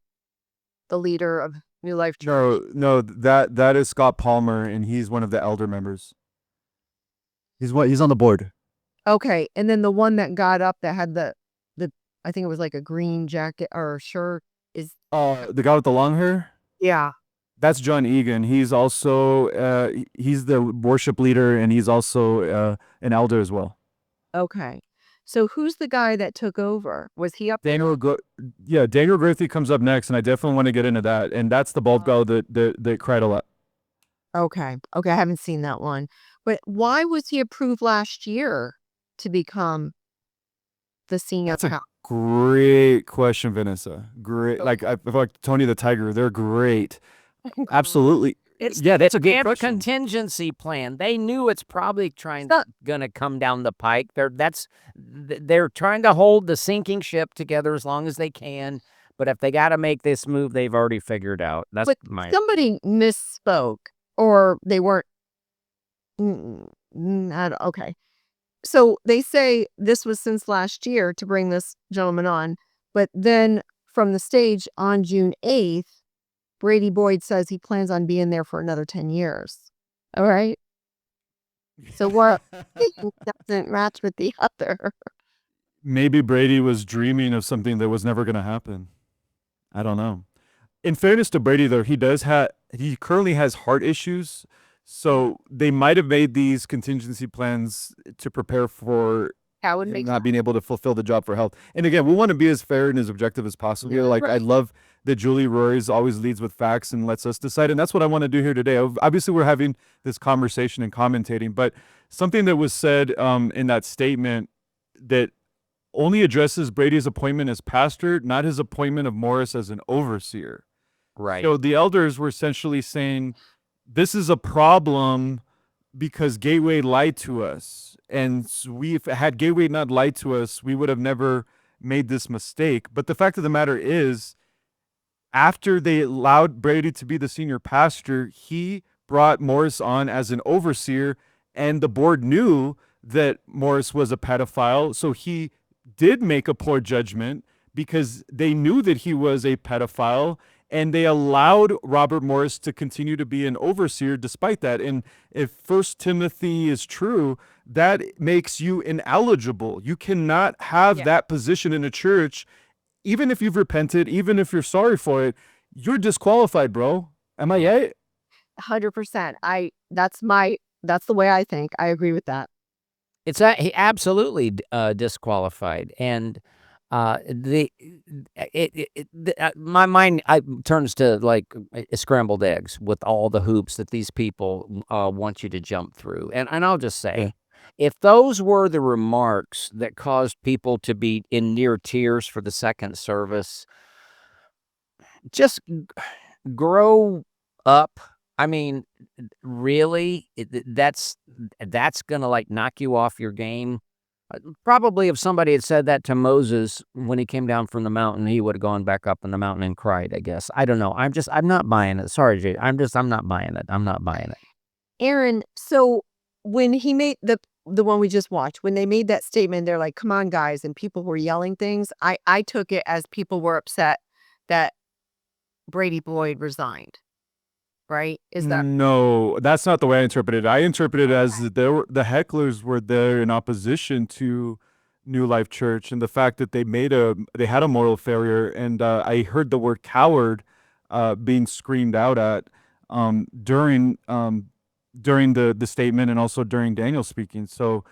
the leader of New Life Church? No, that is Scott Palmer, and he's one of the elder members. He's on the board. Okay. And then the one that got up that had the I think it was like a green jacket or shirt is The guy with the long hair? yeah. That's John Egan. He's also he's the worship leader, and he's also an elder as well. Okay. So who's the guy that took over? Was he up there? Daniel Groothy comes up next, and I definitely want to get into that. And that's the bald guy that cried a lot. Okay. Okay. I haven't seen that one. But why was he approved last year to become the senior That's a pastor? great question, Vanessa. Great. Like I feel like Tony the Tiger. They're great. Absolutely. That's a good good question. contingency plan. They knew it's probably not- gonna come down the pike. They're trying to hold the sinking ship together as long as they can. But if they got to make this move, they've already figured out. That's But my. somebody misspoke or they weren't. Okay. So they say this was since last year to bring this gentleman on. But then from the stage on June 8th, Brady Boyd says he plans on being there for another 10 years. All right. So what doesn't match with the other? Maybe Brady was dreaming of something that was never going to happen. I don't know. In fairness to Brady, though, he currently has heart issues. So they might have made these contingency plans to prepare for That would him make not being able to fulfill the job for health. And again, we want to be as fair and as objective as possible here. Like, I Right. love that Julie Rory's always leads with facts and lets us decide. And that's what I want to do here today. Obviously, we're having this conversation and commentating, but something that was said in that statement that only addresses Brady's appointment as pastor, not his appointment of Morris as an overseer. Right. So the elders were essentially saying, this is a problem because Gateway lied to us. And had Gateway not lied to us, we would have never made this mistake. But the fact of the matter is, after they allowed Brady to be the senior pastor, he brought Morris on as an overseer, and the board knew that Morris was a pedophile. So he did make a poor judgment because they knew that he was a pedophile, and they allowed Robert Morris to continue to be an overseer despite that. And if 1 Timothy is true, that makes you ineligible. You cannot have that position in a church, even if you've repented, even if you're sorry for it. You're disqualified, bro. Am I right? 100%. That's the way I think. I agree with that. He absolutely disqualified, and my mind turns to like scrambled eggs with all the hoops that these people want you to jump through. And I'll just say, if those were the remarks that caused people to be in near tears for the second service, just grow up. I mean, really, that's gonna like knock you off your game. Probably if somebody had said that to Moses when he came down from the mountain, he would have gone back up in the mountain and cried, I guess. I don't know. I'm not buying it. Sorry, Jay. I'm not buying it. I'm not buying it. Aaron, so when he made the one we just watched, when they made that statement, they're like, come on, guys, and people were yelling things. I took it as people were upset that Brady Boyd resigned. Right? Is that No, that's not the way I interpret it. I interpret it as the hecklers were there in opposition to New Life Church, and the fact that they had a moral failure, and I heard the word coward being screamed out at during the statement, and also during Daniel speaking. So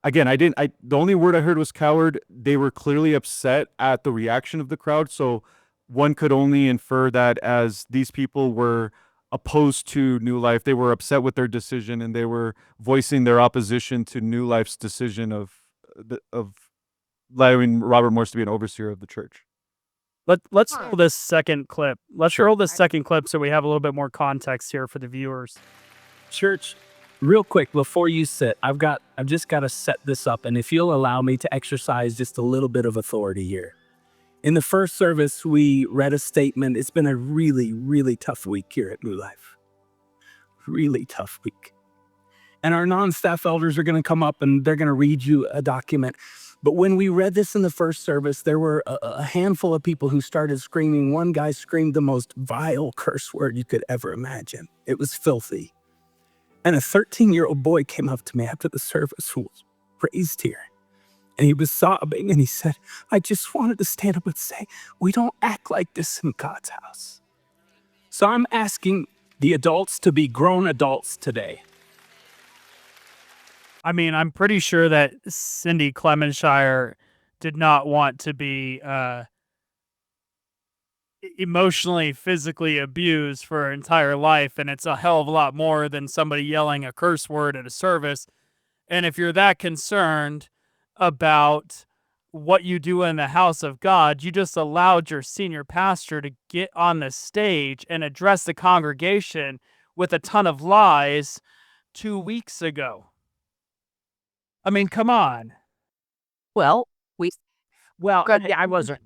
again, the only word I heard was coward. They were clearly upset at the reaction of the crowd, so one could only infer that as these people were opposed to New Life. They were upset with their decision, and they were voicing their opposition to New Life's decision of allowing Robert Morris to be an overseer of the church. Let's roll this second clip. Let's roll this second clip so we have a little bit more context here for the viewers. Church, real quick before you sit, I've just got to set this up, and if you'll allow me to exercise just a little bit of authority here. In the first service, we read a statement. It's been a really, really tough week here at New Life. Really tough week. And our non-staff elders are going to come up and they're going to read you a document. But when we read this in the first service, there were a handful of people who started screaming. One guy screamed the most vile curse word you could ever imagine. It was filthy. And a 13-year-old boy came up to me after the service who was raised here. And he was sobbing, and he said, I just wanted to stand up and say, we don't act like this in God's house. So I'm asking the adults to be grown adults today. I mean, I'm pretty sure that Cindy Clemenshire did not want to be emotionally, physically abused for her entire life, and it's a hell of a lot more than somebody yelling a curse word at a service. And if you're that concerned about what you do in the house of God, you just allowed your senior pastor to get on the stage and address the congregation with a ton of lies 2 weeks ago. I mean, come on. Well, Well, Go ahead. yeah, I wasn't.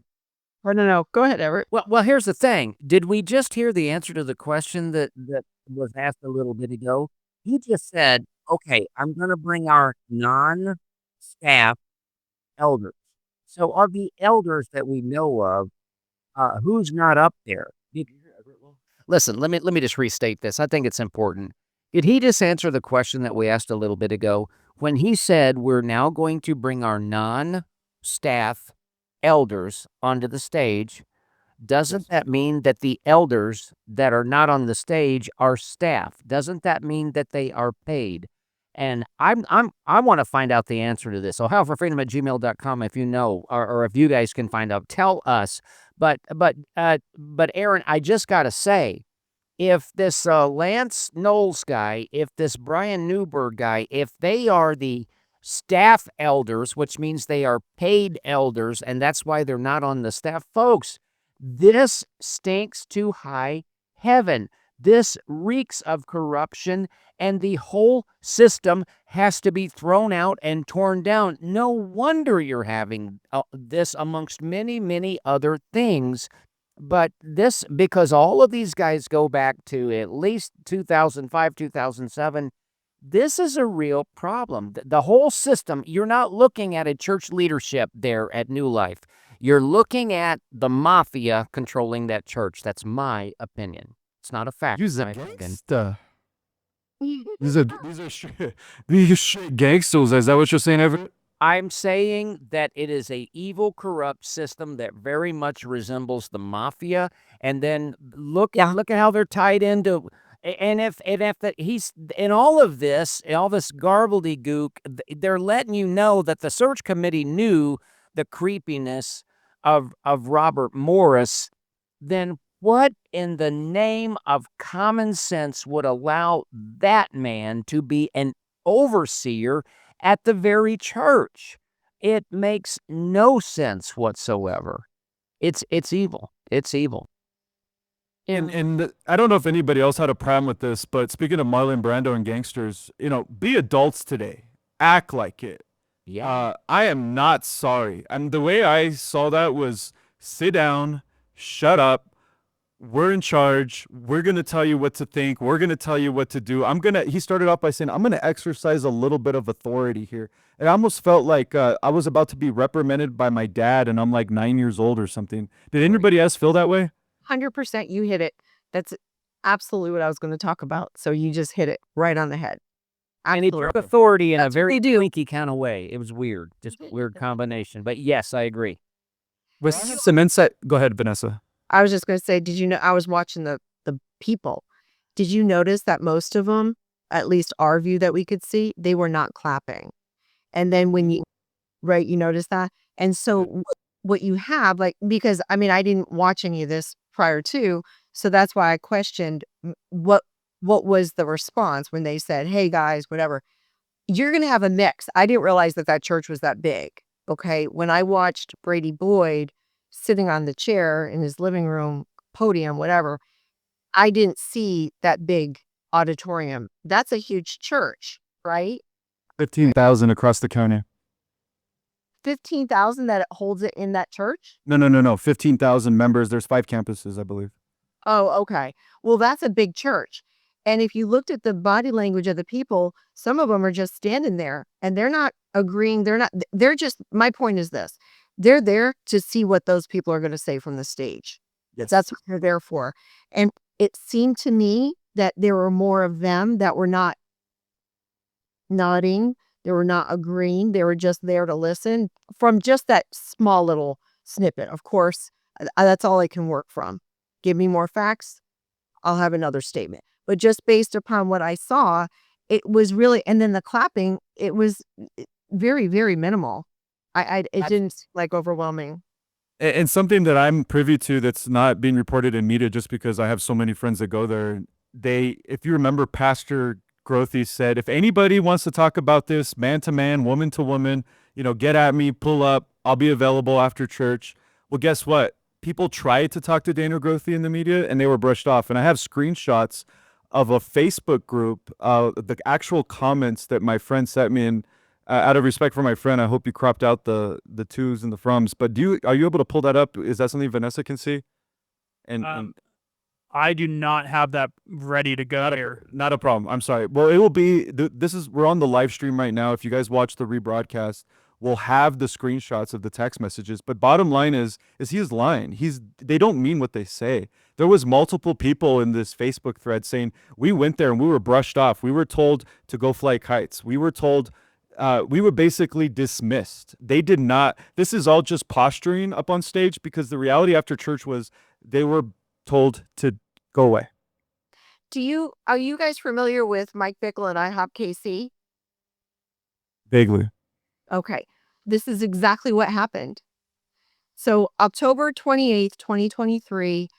or no, go ahead, Everett. Well, here's the thing. Did we just hear the answer to the question that was asked a little bit ago? He just said, okay, I'm going to bring our non-staff elders. So of the elders that we know of, who's not up there? Listen, let me just restate this. I think it's important. Did he just answer the question that we asked a little bit ago? When he said we're now going to bring our non-staff elders onto the stage, doesn't that mean that the elders that are not on the stage are staff? Doesn't that mean that they are paid? And I want to find out the answer to this. ohioforfreedom@gmail.com if you know, or if you guys can find out, tell us. But Aaron, I just got to say, if this Lance Knowles guy, if this Brian Newberg guy, if they are the staff elders, which means they are paid elders, and that's why they're not on the staff, folks, this stinks to high heaven. This reeks of corruption, and the whole system has to be thrown out and torn down. No wonder you're having this amongst many, many other things. But this, because all of these guys go back to at least 2005, 2007, this is a real problem. The whole system, you're not looking at a church leadership there at New Life. You're looking at the mafia controlling that church. That's my opinion. It's not a fact. Use my that opinion. gangsta. These are straight gangsters. Is that what you're saying, Everett? I'm saying that it is a evil, corrupt system that very much resembles the mafia. And then look at how they're tied into. And if he's in all of this, all this gobbledygook, they're letting you know that the search committee knew the creepiness of Robert Morris. Then what in the name of common sense would allow that man to be an overseer at the very church? It makes no sense whatsoever. It's evil. It's evil. And I don't know if anybody else had a problem with this, but speaking of Marlon Brando and gangsters, be adults today. Act like it. Yeah. I am not sorry. And the way I saw that was sit down, shut up. We're in charge. We're going to tell you what to think. We're going to tell you what to do. He started off by saying, I'm going to exercise a little bit of authority here. It almost felt like I was about to be reprimanded by my dad, and I'm like 9 years old or something. Did anybody else feel that way? 100% you hit it. That's absolutely what I was going to talk about. So you just hit it right on the head. And he Absolutely. took authority in a That's what very they do. slinky kind of way. It was weird, just a weird combination. But yes, I agree. With some insight, go ahead, Vanessa. I was just going to say, did you know, I was watching the people. Did you notice that most of them, at least our view that we could see, they were not clapping. And then when you, right, you notice that? And so what you have, like, because I mean, I didn't watch any of this prior to, so that's why I questioned what was the response when they said, hey guys, whatever. You're going to have a mix. I didn't realize that that church was that big. Okay. When I watched Brady Boyd sitting on the chair in his living room, podium, whatever, I didn't see that big auditorium. That's a huge church, right? 15,000 across the county. 15,000 that it holds it in that church? No. 15,000 members. There's 5 campuses, I believe. Oh, okay. Well, that's a big church. And if you looked at the body language of the people, some of them are just standing there and they're not agreeing. They're just, my point is this. They're there to see what those people are going to say from the stage. Yes. That's what they're there for. And it seemed to me that there were more of them that were not nodding. They were not agreeing. They were just there to listen from just that small little snippet. Of course, that's all I can work from. Give me more facts, I'll have another statement. But just based upon what I saw, it was really, and then the clapping, it was very, very minimal. It didn't seem like overwhelming. And something that I'm privy to that's not being reported in media just because I have so many friends that go there. If you remember, Pastor Grothy said, if anybody wants to talk about this man to man, woman to woman, get at me, pull up, I'll be available after church. Well, guess what? People tried to talk to Daniel Grothy in the media and they were brushed off. And I have screenshots of a Facebook group, the actual comments that my friend sent me. And out of respect for my friend, I hope you cropped out the to's and the froms. But are you able to pull that up? Is that something Vanessa can see? And I do not have that ready to go here. Not a problem. I'm sorry. Well, it will be. We're on the live stream right now. If you guys watch the rebroadcast, we'll have the screenshots of the text messages. But bottom line is he is lying. They don't mean what they say. There was multiple people in this Facebook thread saying we went there and we were brushed off. We were told to go fly kites. We were told. We were basically dismissed. They did not. This is all just posturing up on stage because the reality after church was they were told to go away. Are you guys familiar with Mike Bickle and IHOP KC? Vaguely. Okay. This is exactly what happened. So October 28th, 2023,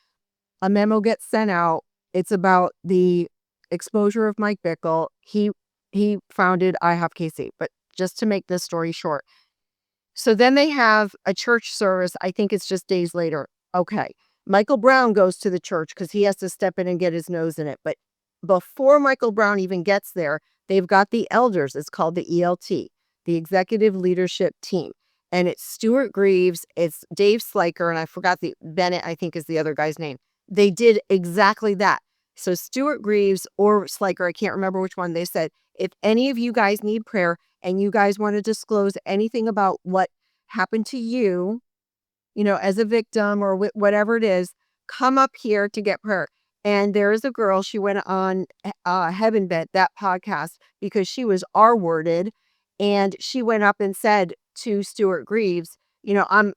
a memo gets sent out. It's about the exposure of Mike Bickle. He founded IHOP KC, but just to make this story short. So then they have a church service. I think it's just days later. Okay. Michael Brown goes to the church because he has to step in and get his nose in it. But before Michael Brown even gets there, they've got the elders. It's called the ELT, the Executive Leadership Team. And it's Stuart Greaves, it's Dave Sliker, and I forgot Bennett, I think is the other guy's name. They did exactly that. So Stuart Greaves or Sliker, I can't remember which one, they said, if any of you guys need prayer and you guys want to disclose anything about what happened to you, as a victim or whatever it is, come up here to get prayer. And there is a girl, she went on Heaven Bent, that podcast, because she was R-worded. And she went up and said to Stuart Greaves, I'm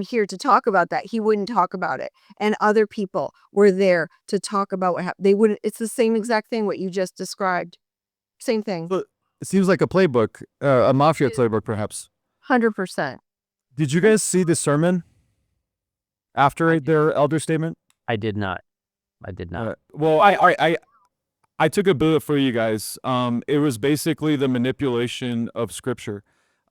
here to talk about that. He wouldn't talk about it. And other people were there to talk about what happened. They wouldn't. It's the same exact thing, what you just described. Same thing. But it seems like a playbook, a mafia playbook, perhaps. 100%. Did you guys see the sermon after their elder statement? I did not. Well, I took a bullet for you guys. It was basically the manipulation of scripture.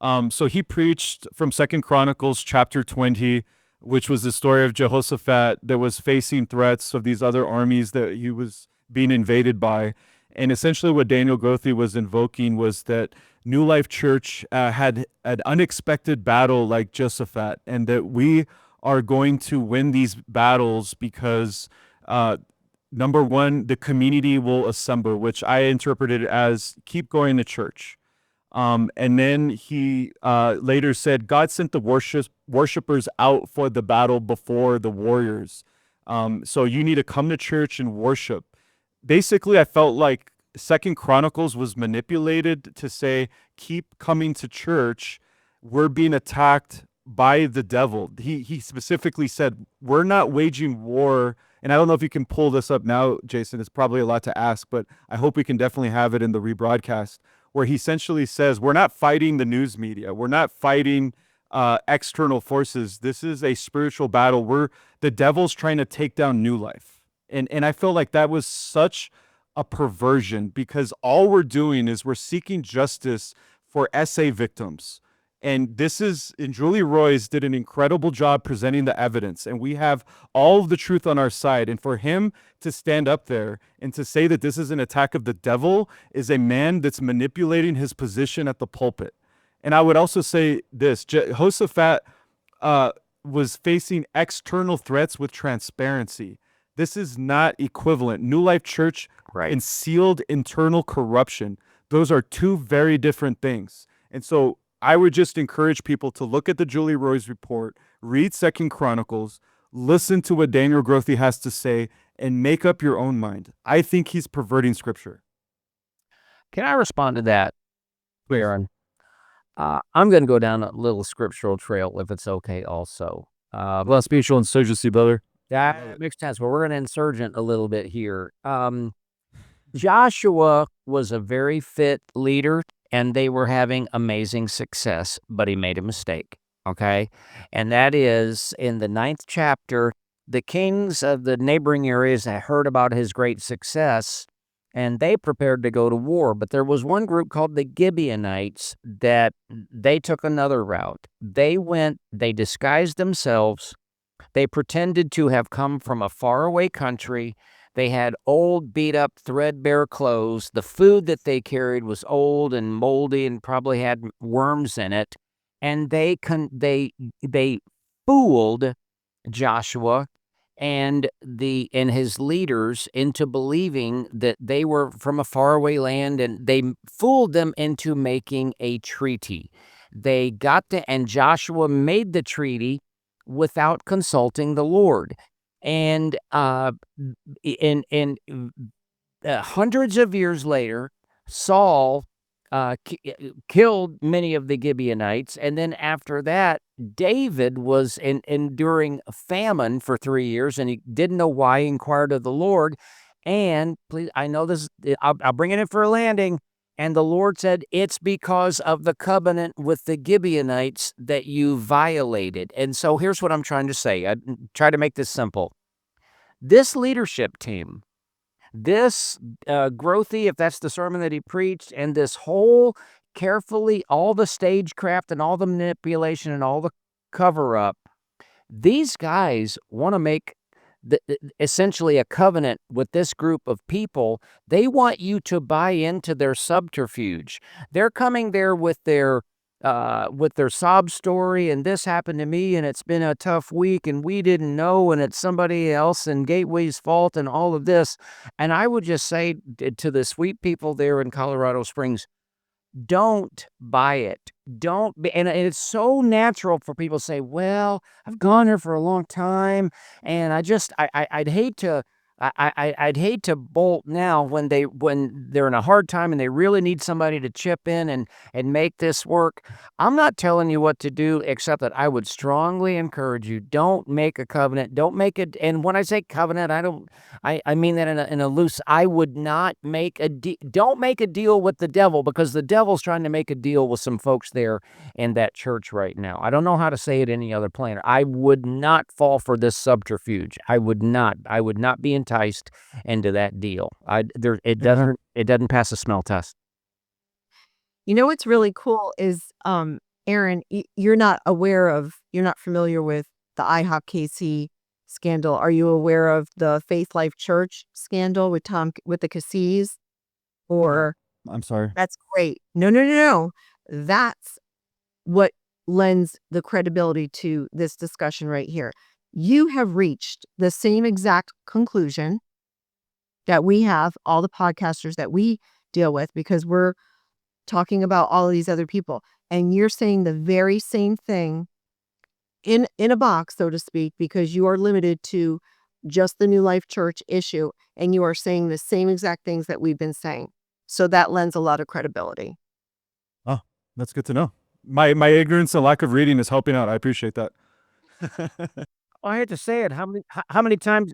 So he preached from 2 Chronicles chapter 20, which was the story of Jehoshaphat that was facing threats of these other armies that he was being invaded by. And essentially what Daniel Grothy was invoking was that New Life Church had an unexpected battle like Jehoshaphat, and that we are going to win these battles because number one, the community will assemble, which I interpreted as keep going to church. And then he later said, God sent the worshipers out for the battle before the warriors. So you need to come to church and worship. Basically, I felt like Second Chronicles was manipulated to say, keep coming to church. We're being attacked by the devil. He specifically said, we're not waging war. And I don't know if you can pull this up now, Jason. It's probably a lot to ask, but I hope we can definitely have it in the rebroadcast, where he essentially says, we're not fighting the news media. We're not fighting external forces. This is a spiritual battle. The devil's trying to take down New Life. And I feel like that was such a perversion, because all we're doing is we're seeking justice for SA victims. And Julie Royce did an incredible job presenting the evidence, and we have all of the truth on our side. And for him to stand up there and to say that this is an attack of the devil is a man that's manipulating his position at the pulpit. And I would also say this, Jehoshaphat was facing external threats with transparency. This is not equivalent. New Life Church concealed internal corruption. Those are two very different things. And so I would just encourage people to look at the Julie Royce report, read Second Chronicles, listen to what Daniel Grothe has to say, and make up your own mind. I think he's perverting scripture. Can I respond to that, Aaron? I'm going to go down a little scriptural trail, if it's okay also. Well, spiritual insurgency, brother. That makes sense. Well, we're going to insurgent a little bit here. Joshua was a very fit leader, and they were having amazing success, but he made a mistake, okay? And that is, in the 9th chapter, the kings of the neighboring areas had heard about his great success, and they prepared to go to war. But there was one group called the Gibeonites that they took another route. They disguised themselves. They pretended to have come from a faraway country. They had old, beat-up, threadbare clothes. The food that they carried was old and moldy and probably had worms in it. And they fooled Joshua and his leaders into believing that they were from a faraway land, and they fooled them into making a treaty. And Joshua made the treaty without consulting the Lord. And hundreds of years later, Saul killed many of the Gibeonites, and then after that, David was enduring famine for 3 years, and he didn't know why. He inquired of the Lord, and please, I know this. I'll bring it in for a landing. And the Lord said, it's because of the covenant with the Gibeonites that you violated. And so here's what I'm trying to say. I try to make this simple. This leadership team, this Grothe, if that's the sermon that he preached, and this whole carefully, all the stagecraft and all the manipulation and all the cover-up, these guys want to make essentially a covenant with this group of people. They want you to buy into their subterfuge. They're coming there with their sob story, and this happened to me, and it's been a tough week, and we didn't know, and it's somebody else, and Gateway's fault, and all of this. And I would just say to the sweet people there in Colorado Springs, don't buy it. Don't be, and it's so natural for people to say, well, I've gone here for a long time, and I'd hate to I'd hate to bolt now when they're in a hard time and they really need somebody to chip in and make this work. I'm not telling you what to do, except that I would strongly encourage you, don't make a covenant. Don't make it. And when I say covenant, I mean that in a loose. I would not make don't make a deal with the devil, because the devil's trying to make a deal with some folks there in that church right now. I don't know how to say it any other plainer. I would not fall for this subterfuge. I would not be enticed into that deal. It doesn't pass a smell test. You know what's really cool is, Aaron, you're not familiar with the IHOP-KC scandal. Are you aware of the Faith Life Church scandal with the Cassis? Or I'm sorry. That's great. No. That's what lends the credibility to this discussion right here. You have reached the same exact conclusion that we have, all the podcasters that we deal with, because we're talking about all of these other people. And you're saying the very same thing in a box, so to speak, because you are limited to just the New Life Church issue. And you are saying the same exact things that we've been saying. So that lends a lot of credibility. Oh, that's good to know. My ignorance and lack of reading is helping out. I appreciate that. I hate to say it. How many times?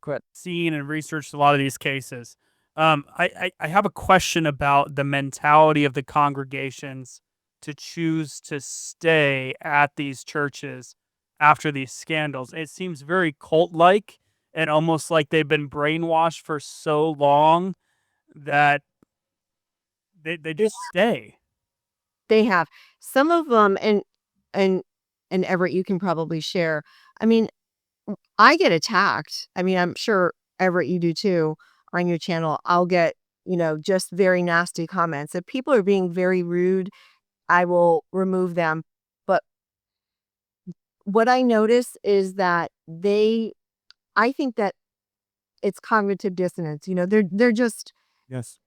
Quit. Seen and researched a lot of these cases. I have a question about the mentality of the congregations to choose to stay at these churches after these scandals. It seems very cult-like and almost like they've been brainwashed for so long that they just stay. They have some of them, and Everett, you can probably share. I mean, I get attacked. I mean, I'm sure Everett, you do too on your channel. I'll get, just very nasty comments. If people are being very rude, I will remove them. But what I notice is that I think that it's cognitive dissonance. They're just, Yes.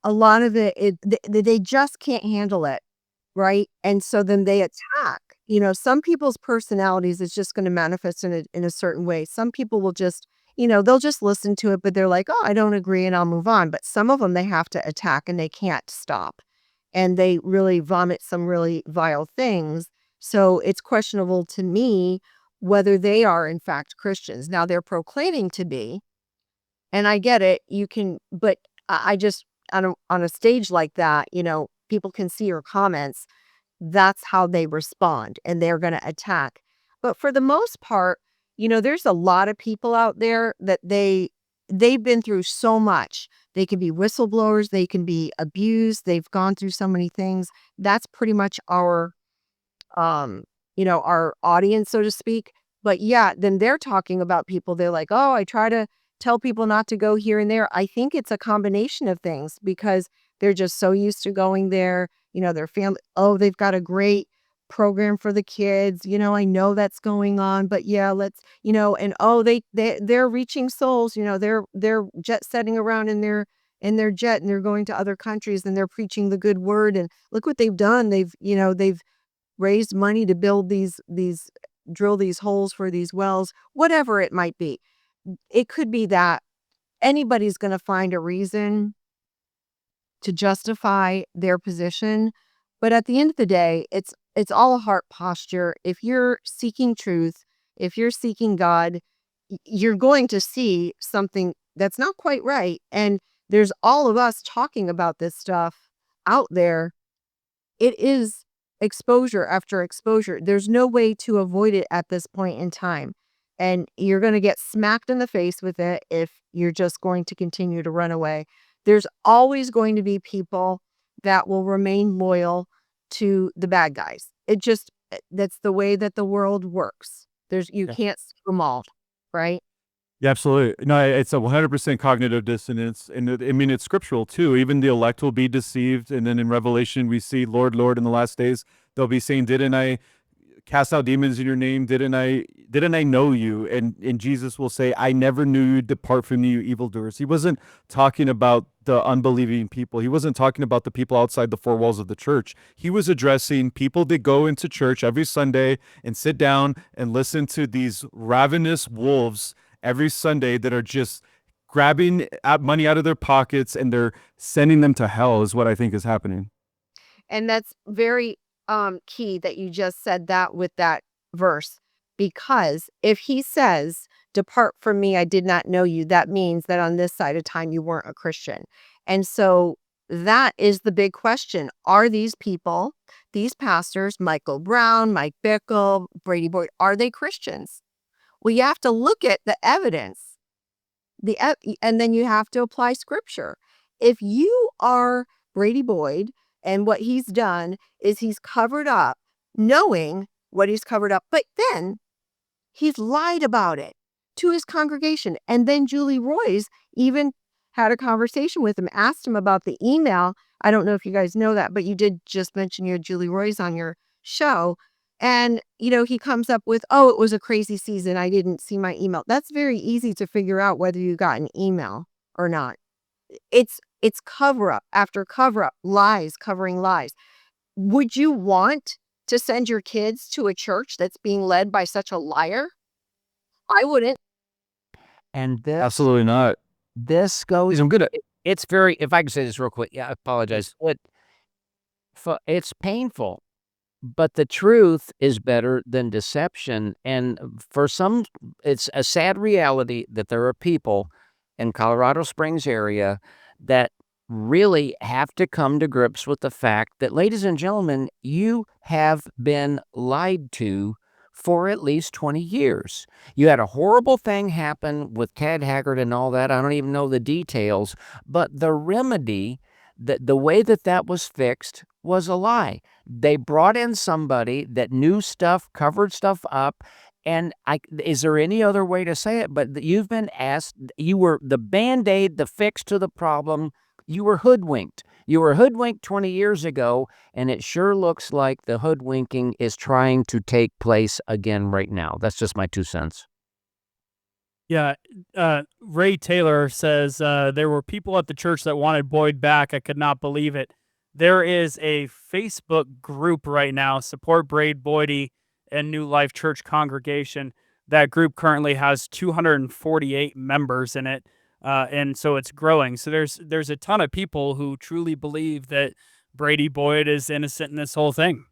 a lot of they just can't handle it. Right. And so then they attack. Some people's personalities is just going to manifest in a certain way. Some people will just, they'll just listen to it, but they're like, oh, I don't agree and I'll move on. But some of them they have to attack and they can't stop. And they really vomit some really vile things. So it's questionable to me whether they are in fact Christians. Now they're proclaiming to be, and I get it. You can, but I just, on a stage like that, people can see your comments. That's how they respond and they're going to attack. But for the most part, there's a lot of people out there that they've been through so much. They can be whistleblowers, they can be abused, they've gone through so many things. That's pretty much our audience, so to speak. But yeah, then they're talking about people. They're like, oh, I try to tell people not to go here and there. I think it's a combination of things because they're just so used to going there. Their family, oh, they've got a great program for the kids. I know that's going on, but yeah, let's, and oh, they're reaching souls. They're jet setting around in their jet and they're going to other countries and they're preaching the good word. And look what they've done. They've raised money to build drill these holes for these wells, whatever it might be. It could be that anybody's going to find a reason to justify their position. But at the end of the day, it's all a heart posture. If you're seeking truth, if you're seeking God, you're going to see something that's not quite right. And there's all of us talking about this stuff out there. It is exposure after exposure. There's no way to avoid it at this point in time. And you're going to get smacked in the face with it if you're just going to continue to run away. There's always going to be people that will remain loyal to the bad guys. That's the way that the world works. You can't see them all, right? Yeah, absolutely. No, it's a 100% cognitive dissonance. And it's scriptural too. Even the elect will be deceived. And then in Revelation, we see, Lord, Lord, in the last days, they'll be saying, didn't I cast out demons in your name? Didn't I know you? And Jesus will say, I never knew you. Depart from me, you evildoers. He wasn't talking about the unbelieving people. He wasn't talking about the people outside the four walls of the church. He was addressing people that go into church every Sunday and sit down and listen to these ravenous wolves every Sunday that are just grabbing money out of their pockets and they're sending them to hell is what I think is happening. And that's very key that you just said that with that verse, because if he says, depart from me, I did not know you, that means that on this side of time, you weren't a Christian. And so that is the big question. Are these people, these pastors, Michael Brown, Mike Bickle, Brady Boyd, are they Christians? Well, you have to look at the evidence, and then you have to apply scripture. If you are Brady Boyd and what he's done is he's covered up, knowing what he's covered up, but then he's lied about it to his congregation. And then Julie Roys even had a conversation with him, asked him about the email. I don't know if you guys know that, but you did just mention your Julie Roys on your show. And, he comes up with, oh, it was a crazy season. I didn't see my email. That's very easy to figure out whether you got an email or not. It's cover up after cover up, lies covering lies. Would you want to send your kids to a church that's being led by such a liar? I wouldn't. And Absolutely not. this goes. I'm good at. It's very, if I can say this real quick, yeah, I apologize. It's painful, but the truth is better than deception. And for some, it's a sad reality that there are people in Colorado Springs area that really have to come to grips with the fact that, ladies and gentlemen, you have been lied to for at least 20 years. You had a horrible thing happen with Tad Haggard and all that. I don't even know the details, but the remedy, the way that was fixed was a lie. They brought in somebody that knew stuff, covered stuff up, and is there any other way to say it? But you've been asked, you were the Band-Aid, the fix to the problem. You were hoodwinked. You were hoodwinked 20 years ago, and it sure looks like the hoodwinking is trying to take place again right now. That's just my 2 cents. Yeah, Ray Taylor says there were people at the church that wanted Boyd back. I could not believe it. There is a Facebook group right now, Support Brady Boyd and New Life Church Congregation. That group currently has 248 members in it, and so it's growing. So there's a ton of people who truly believe that Brady Boyd is innocent in this whole thing.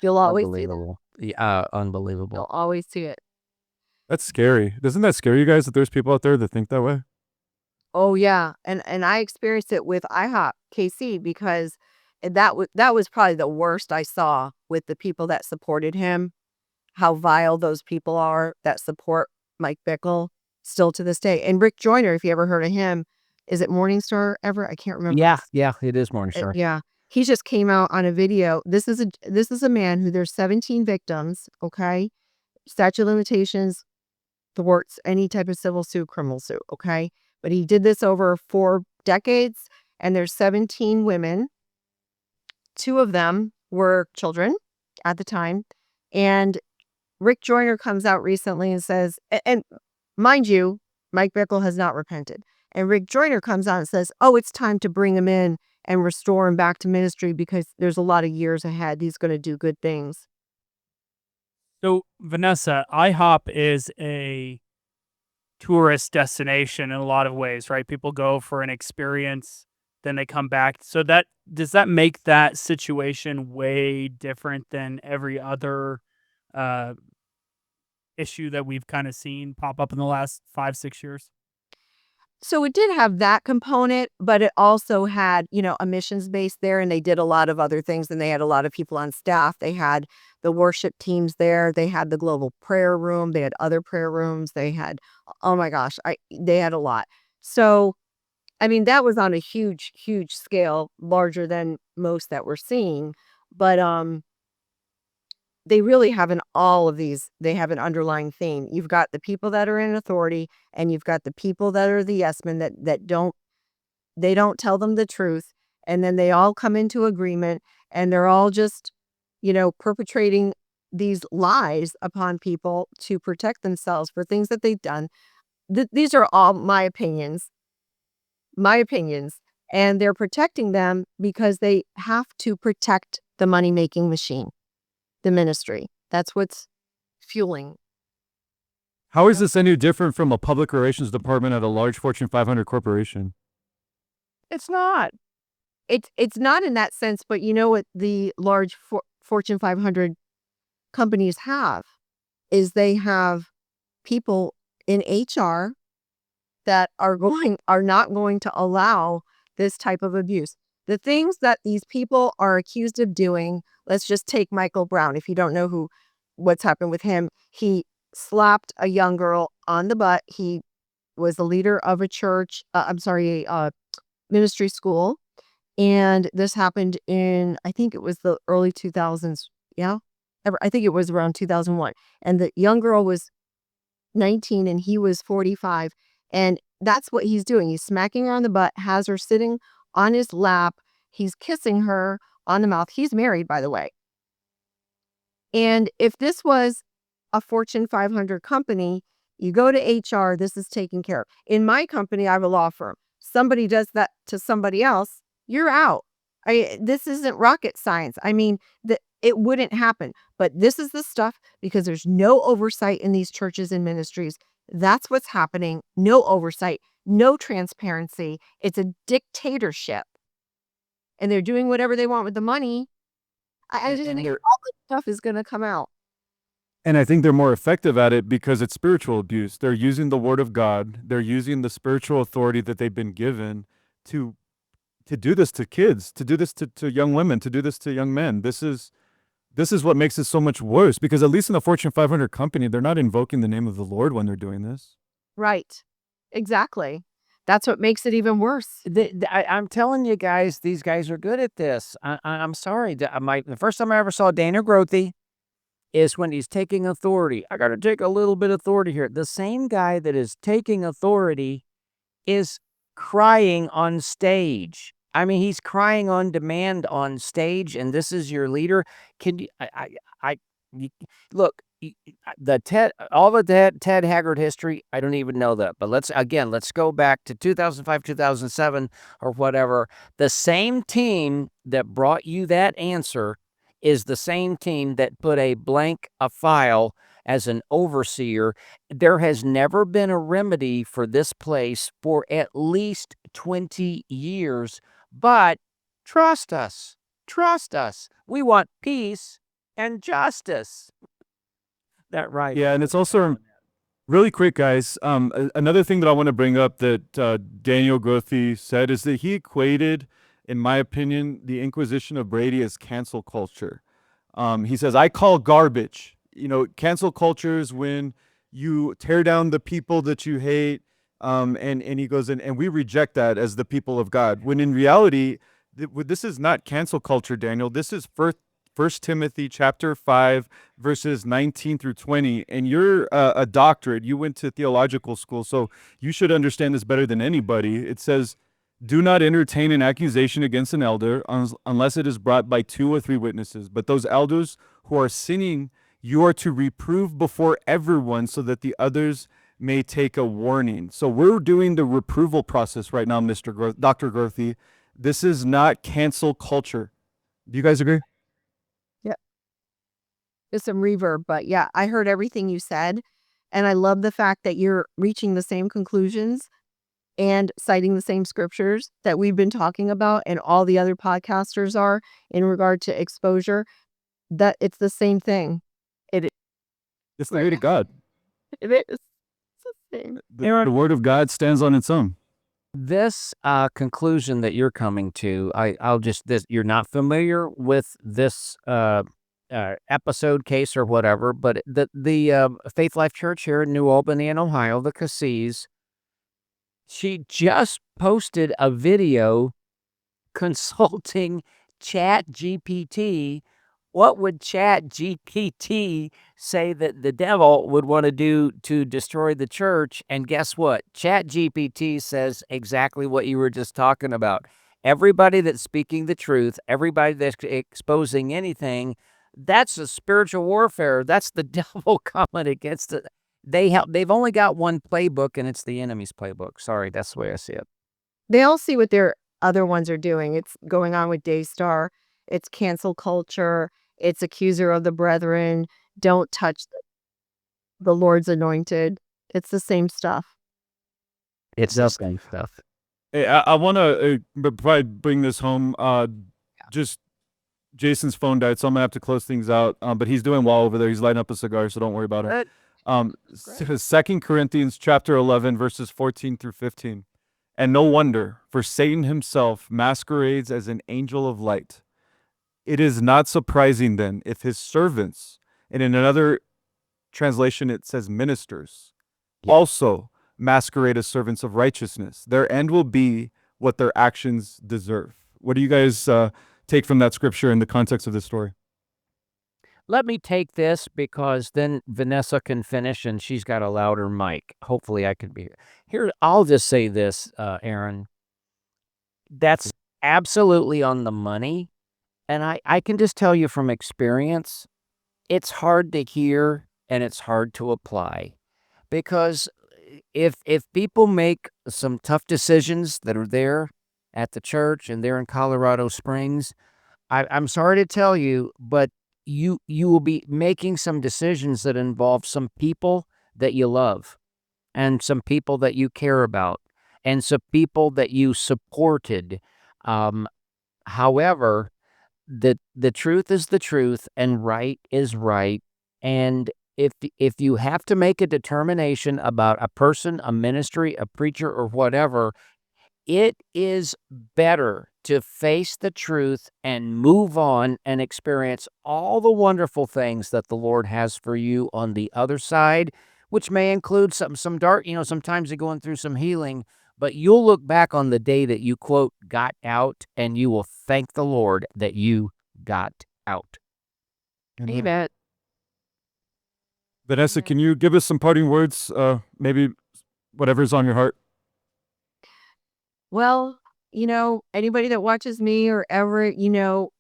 You'll always see that. Unbelievable. Yeah, You'll unbelievable. always see it. That's scary. Doesn't that scare you guys that there's people out there that think that way? Oh yeah, and I experienced it with IHOP KC because that was probably the worst I saw with the people that supported him. How vile those people are that support Mike Bickle still to this day. And Rick Joyner, if you ever heard of him, is it Morningstar ever? I can't remember. Yeah, it is Morningstar. Yeah, he just came out on a video. This is a man who there's 17 victims. Okay, statute of limitations thwarts any type of civil suit, criminal suit. Okay. But he did this over 4 decades, and there's 17 women. 2 of them were children at the time. And Rick Joyner comes out recently and says, and mind you, Mike Bickle has not repented. And Rick Joyner comes out and says, oh, it's time to bring him in and restore him back to ministry because there's a lot of years ahead. He's going to do good things. So, Vanessa, IHOP is a tourist destination in a lot of ways, right? People go for an experience, then they come back. So does that make that situation way different than every other issue that we've kind of seen pop up in the last 5-6 years? So it did have that component, but it also had, a missions base there, and they did a lot of other things, and they had a lot of people on staff. They had the worship teams there. They had the global prayer room. They had other prayer rooms. They had, oh my gosh, they had a lot. So, I mean, that was on a huge, huge scale, larger than most that we're seeing. But they really have all of these, they have an underlying theme. You've got the people that are in authority, and you've got the people that are the yes men that don't tell them the truth. And then they all come into agreement, and they're all just, perpetrating these lies upon people to protect themselves for things that they've done. These are all my opinions, and they're protecting them because they have to protect the money-making machine. The ministry. That's what's fueling. How is this any different from a public relations department at a large Fortune 500 corporation? It's not. It's not in that sense, but you know what the large Fortune 500 companies have is they have people in HR that are not going to allow this type of abuse. The things that these people are accused of doing, let's just take Michael Brown. If you don't know what's happened with him, he slapped a young girl on the butt. He was the leader of a church, ministry school. And this happened in, I think it was the early 2000s. Yeah. I think it was around 2001. And the young girl was 19 and he was 45. And that's what he's doing. He's smacking her on the butt, has her sitting on his lap. He's kissing her on the mouth. He's married, by the way. And if this was a Fortune 500 company, you go to HR, this is taken care of. In my company, I have a law firm. Somebody does that to somebody else, you're out. This isn't rocket science. I mean, it wouldn't happen. But this is the stuff because there's no oversight in these churches and ministries. That's what's happening. No oversight. no transparency. It's a dictatorship. And they're doing whatever they want with the money. I just And think they're all this stuff is going to come out. And I think they're more effective at it because it's spiritual abuse. They're using the word of God. They're using the spiritual authority that they've been given to do this to kids, to do this to young women, to do this to young men. This is what makes it so much worse, because at least in the Fortune 500 company, they're not invoking the name of the Lord when they're doing this. Right. Exactly. That's what makes it even worse. I'm telling you guys, these guys are good at this. I'm sorry. The first time I ever saw Daniel Grothe is when he's taking authority. I got to take a little bit of authority here. The same guy that is taking authority is crying on stage. I mean, he's crying on demand on stage, and this is your leader. Can you? Look. All the Ted Haggard history, I don't even know that. But let's go back to 2005, 2007, or whatever. The same team that brought you that answer is the same team that put a file as an overseer. There has never been a remedy for this place for at least 20 years. But trust us. We want peace and justice. That right. Yeah, and it's also really quick, guys. Another thing that I want to bring up that Daniel Grothe said is that he equated, in my opinion, the Inquisition of Brady as cancel culture. He says, I call garbage. Cancel culture is when you tear down the people that you hate. And he goes, and we reject that as the people of God. When in reality, this is not cancel culture, Daniel. This is First Timothy chapter 5, verses 19 through 20. And you're a doctorate. You went to theological school, so you should understand this better than anybody. It says, do not entertain an accusation against an elder unless it is brought by 2 or 3 witnesses. But those elders who are sinning, you are to reprove before everyone so that the others may take a warning. So we're doing the reproval process right now, Dr. Grothe. This is not cancel culture. Do you guys agree? Just some reverb, but yeah, I heard everything you said. And I love the fact that you're reaching the same conclusions and citing the same scriptures that we've been talking about and all the other podcasters are in regard to exposure. That it's the same thing. It's the word of God. It is. It's the same. The word of God stands on its own. This conclusion that you're coming to, you're not familiar with this episode, case, or whatever, but the Faith Life Church here in New Albany in Ohio, the Cassis, she just posted a video consulting ChatGPT. What would ChatGPT say that the devil would want to do to destroy the church? And guess what? ChatGPT says exactly what you were just talking about. Everybody that's speaking the truth, everybody that's exposing anything, that's a spiritual warfare. That's the devil coming against it. They've only got one playbook, and it's the enemy's playbook. Sorry, that's the way I see it. They all see what their other ones are doing. It's going on with Daystar. It's cancel culture. It's accuser of the brethren. Don't touch the Lord's anointed. It's the same stuff. It's the same stuff. Hey, I want to probably bring this home. Just Jason's phone died, so I'm gonna have to close things out. But he's doing well over there. He's lighting up a cigar, so don't worry about it. 2 Corinthians chapter 11, verses 14 through 15. And no wonder, for Satan himself masquerades as an angel of light. It is not surprising then if his servants, and in another translation it says ministers, also masquerade as servants of righteousness. Their end will be what their actions deserve. What do you guys take from that scripture in the context of this story? Let me take this because then Vanessa can finish and she's got a louder mic. Hopefully I can be here. I'll just say this, Aaron. That's absolutely on the money. And I can just tell you from experience, it's hard to hear and it's hard to apply. Because if people make some tough decisions that are there at the church and they're in Colorado Springs, I'm sorry to tell you, but you will be making some decisions that involve some people that you love and some people that you care about. and some people that you supported. However, the truth is the truth and right is right. And if you have to make a determination about a person, a ministry, a preacher, or whatever, it is better to face the truth and move on and experience all the wonderful things that the Lord has for you on the other side, which may include some dark, sometimes you're going through some healing, but you'll look back on the day that you, quote, got out, and you will thank the Lord that you got out. Amen. Vanessa, can you give us some parting words? Maybe whatever's on your heart. Well, anybody that watches me or ever,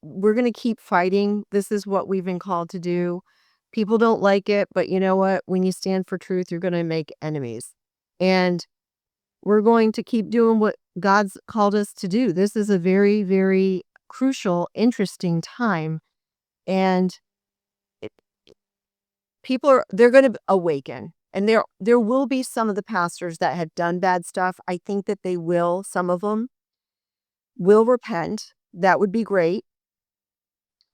we're going to keep fighting. This is what we've been called to do. People don't like it, but you know what? When you stand for truth, you're going to make enemies. And we're going to keep doing what God's called us to do. This is a very, very crucial, interesting time. And it, they're going to awaken. And there will be some of the pastors that have done bad stuff. I think that some of them will repent. That would be great.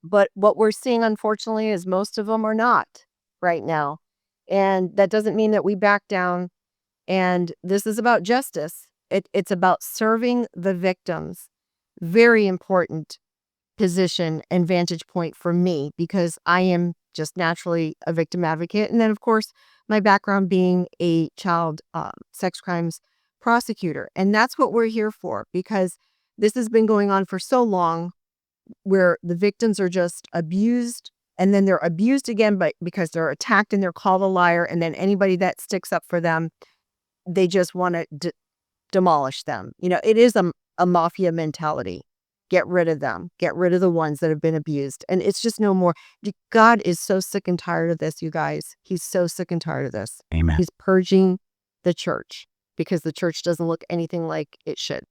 But what we're seeing, unfortunately, is most of them are not right now. And that doesn't mean that we back down. And this is about justice. It's about serving the victims. Very important position and vantage point for me, because I am just naturally a victim advocate. And then, of course, my background being a child sex crimes prosecutor. And that's what we're here for, because this has been going on for so long, where the victims are just abused, and then they're abused again, but because they're attacked and they're called a liar. And then anybody that sticks up for them, they just want to demolish them. It is a mafia mentality. Get rid of them. Get rid of the ones that have been abused. And it's just no more. God is so sick and tired of this, you guys. He's so sick and tired of this. Amen. He's purging the church, because the church doesn't look anything like it should.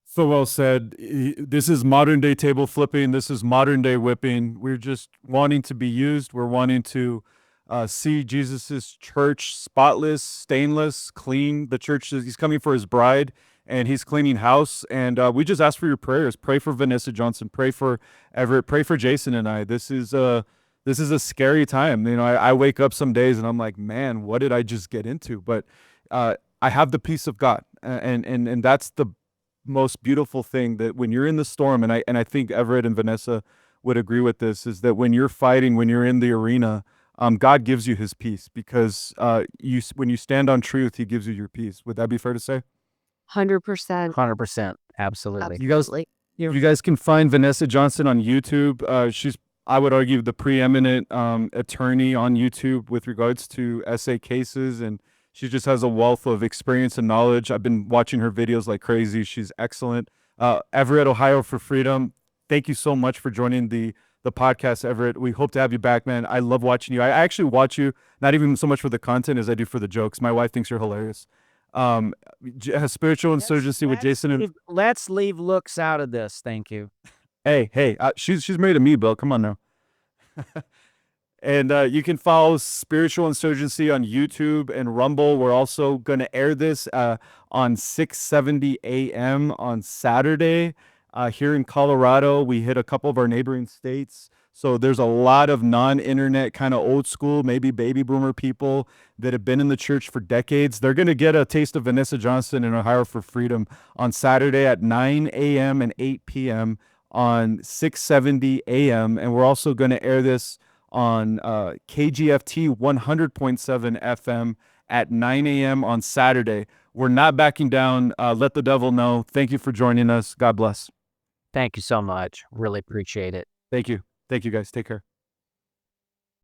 So well said. This is modern day table flipping. This is modern day whipping. We're just wanting to be used. We're wanting to see Jesus's church spotless, stainless, clean. The church, he's coming for his bride, and he's cleaning house. And we just ask for your prayers. Pray for Vanessa Johnson. Pray for Everett. Pray for Jason and I. This is a scary time. I wake up some days and I'm like, man, what did I just get into? But I have the peace of God, and that's the most beautiful thing, that when you're in the storm, and I think Everett and Vanessa would agree with this, is that when you're fighting, when you're in the arena, God gives you his peace, because when you stand on truth, he gives you your peace. Would that be fair to say? 100%. 100%. Absolutely. You guys can find Vanessa Johnson on YouTube. She's, I would argue, the preeminent attorney on YouTube with regards to SA cases, and she just has a wealth of experience and knowledge. I've been watching her videos like crazy. She's excellent. Everett, Ohio for Freedom, thank you so much for joining the podcast, Everett. We hope to have you back, man. I love watching you. I actually watch you, not even so much for the content as I do for the jokes. My wife thinks you're hilarious. Spiritual Insurgency with Jason. And let's leave looks out of this. Thank you. Hey, she's married to me, Bill. Come on now. And you can follow Spiritual Insurgency on YouTube and Rumble. We're also going to air this on 6:70 a.m. on Saturday. Here in Colorado, we hit a couple of our neighboring states. So there's a lot of non-internet, kind of old school, maybe baby boomer people that have been in the church for decades. They're going to get a taste of Vanessa Johnson and Ohio for Freedom on Saturday at 9 a.m. and 8 p.m. on 6:70 a.m. And we're also going to air this on KGFT 100.7 FM at 9 a.m. on Saturday. We're not backing down. Let the devil know. Thank you for joining us. God bless. Thank you so much. Really appreciate it. Thank you. Thank you, guys. Take care.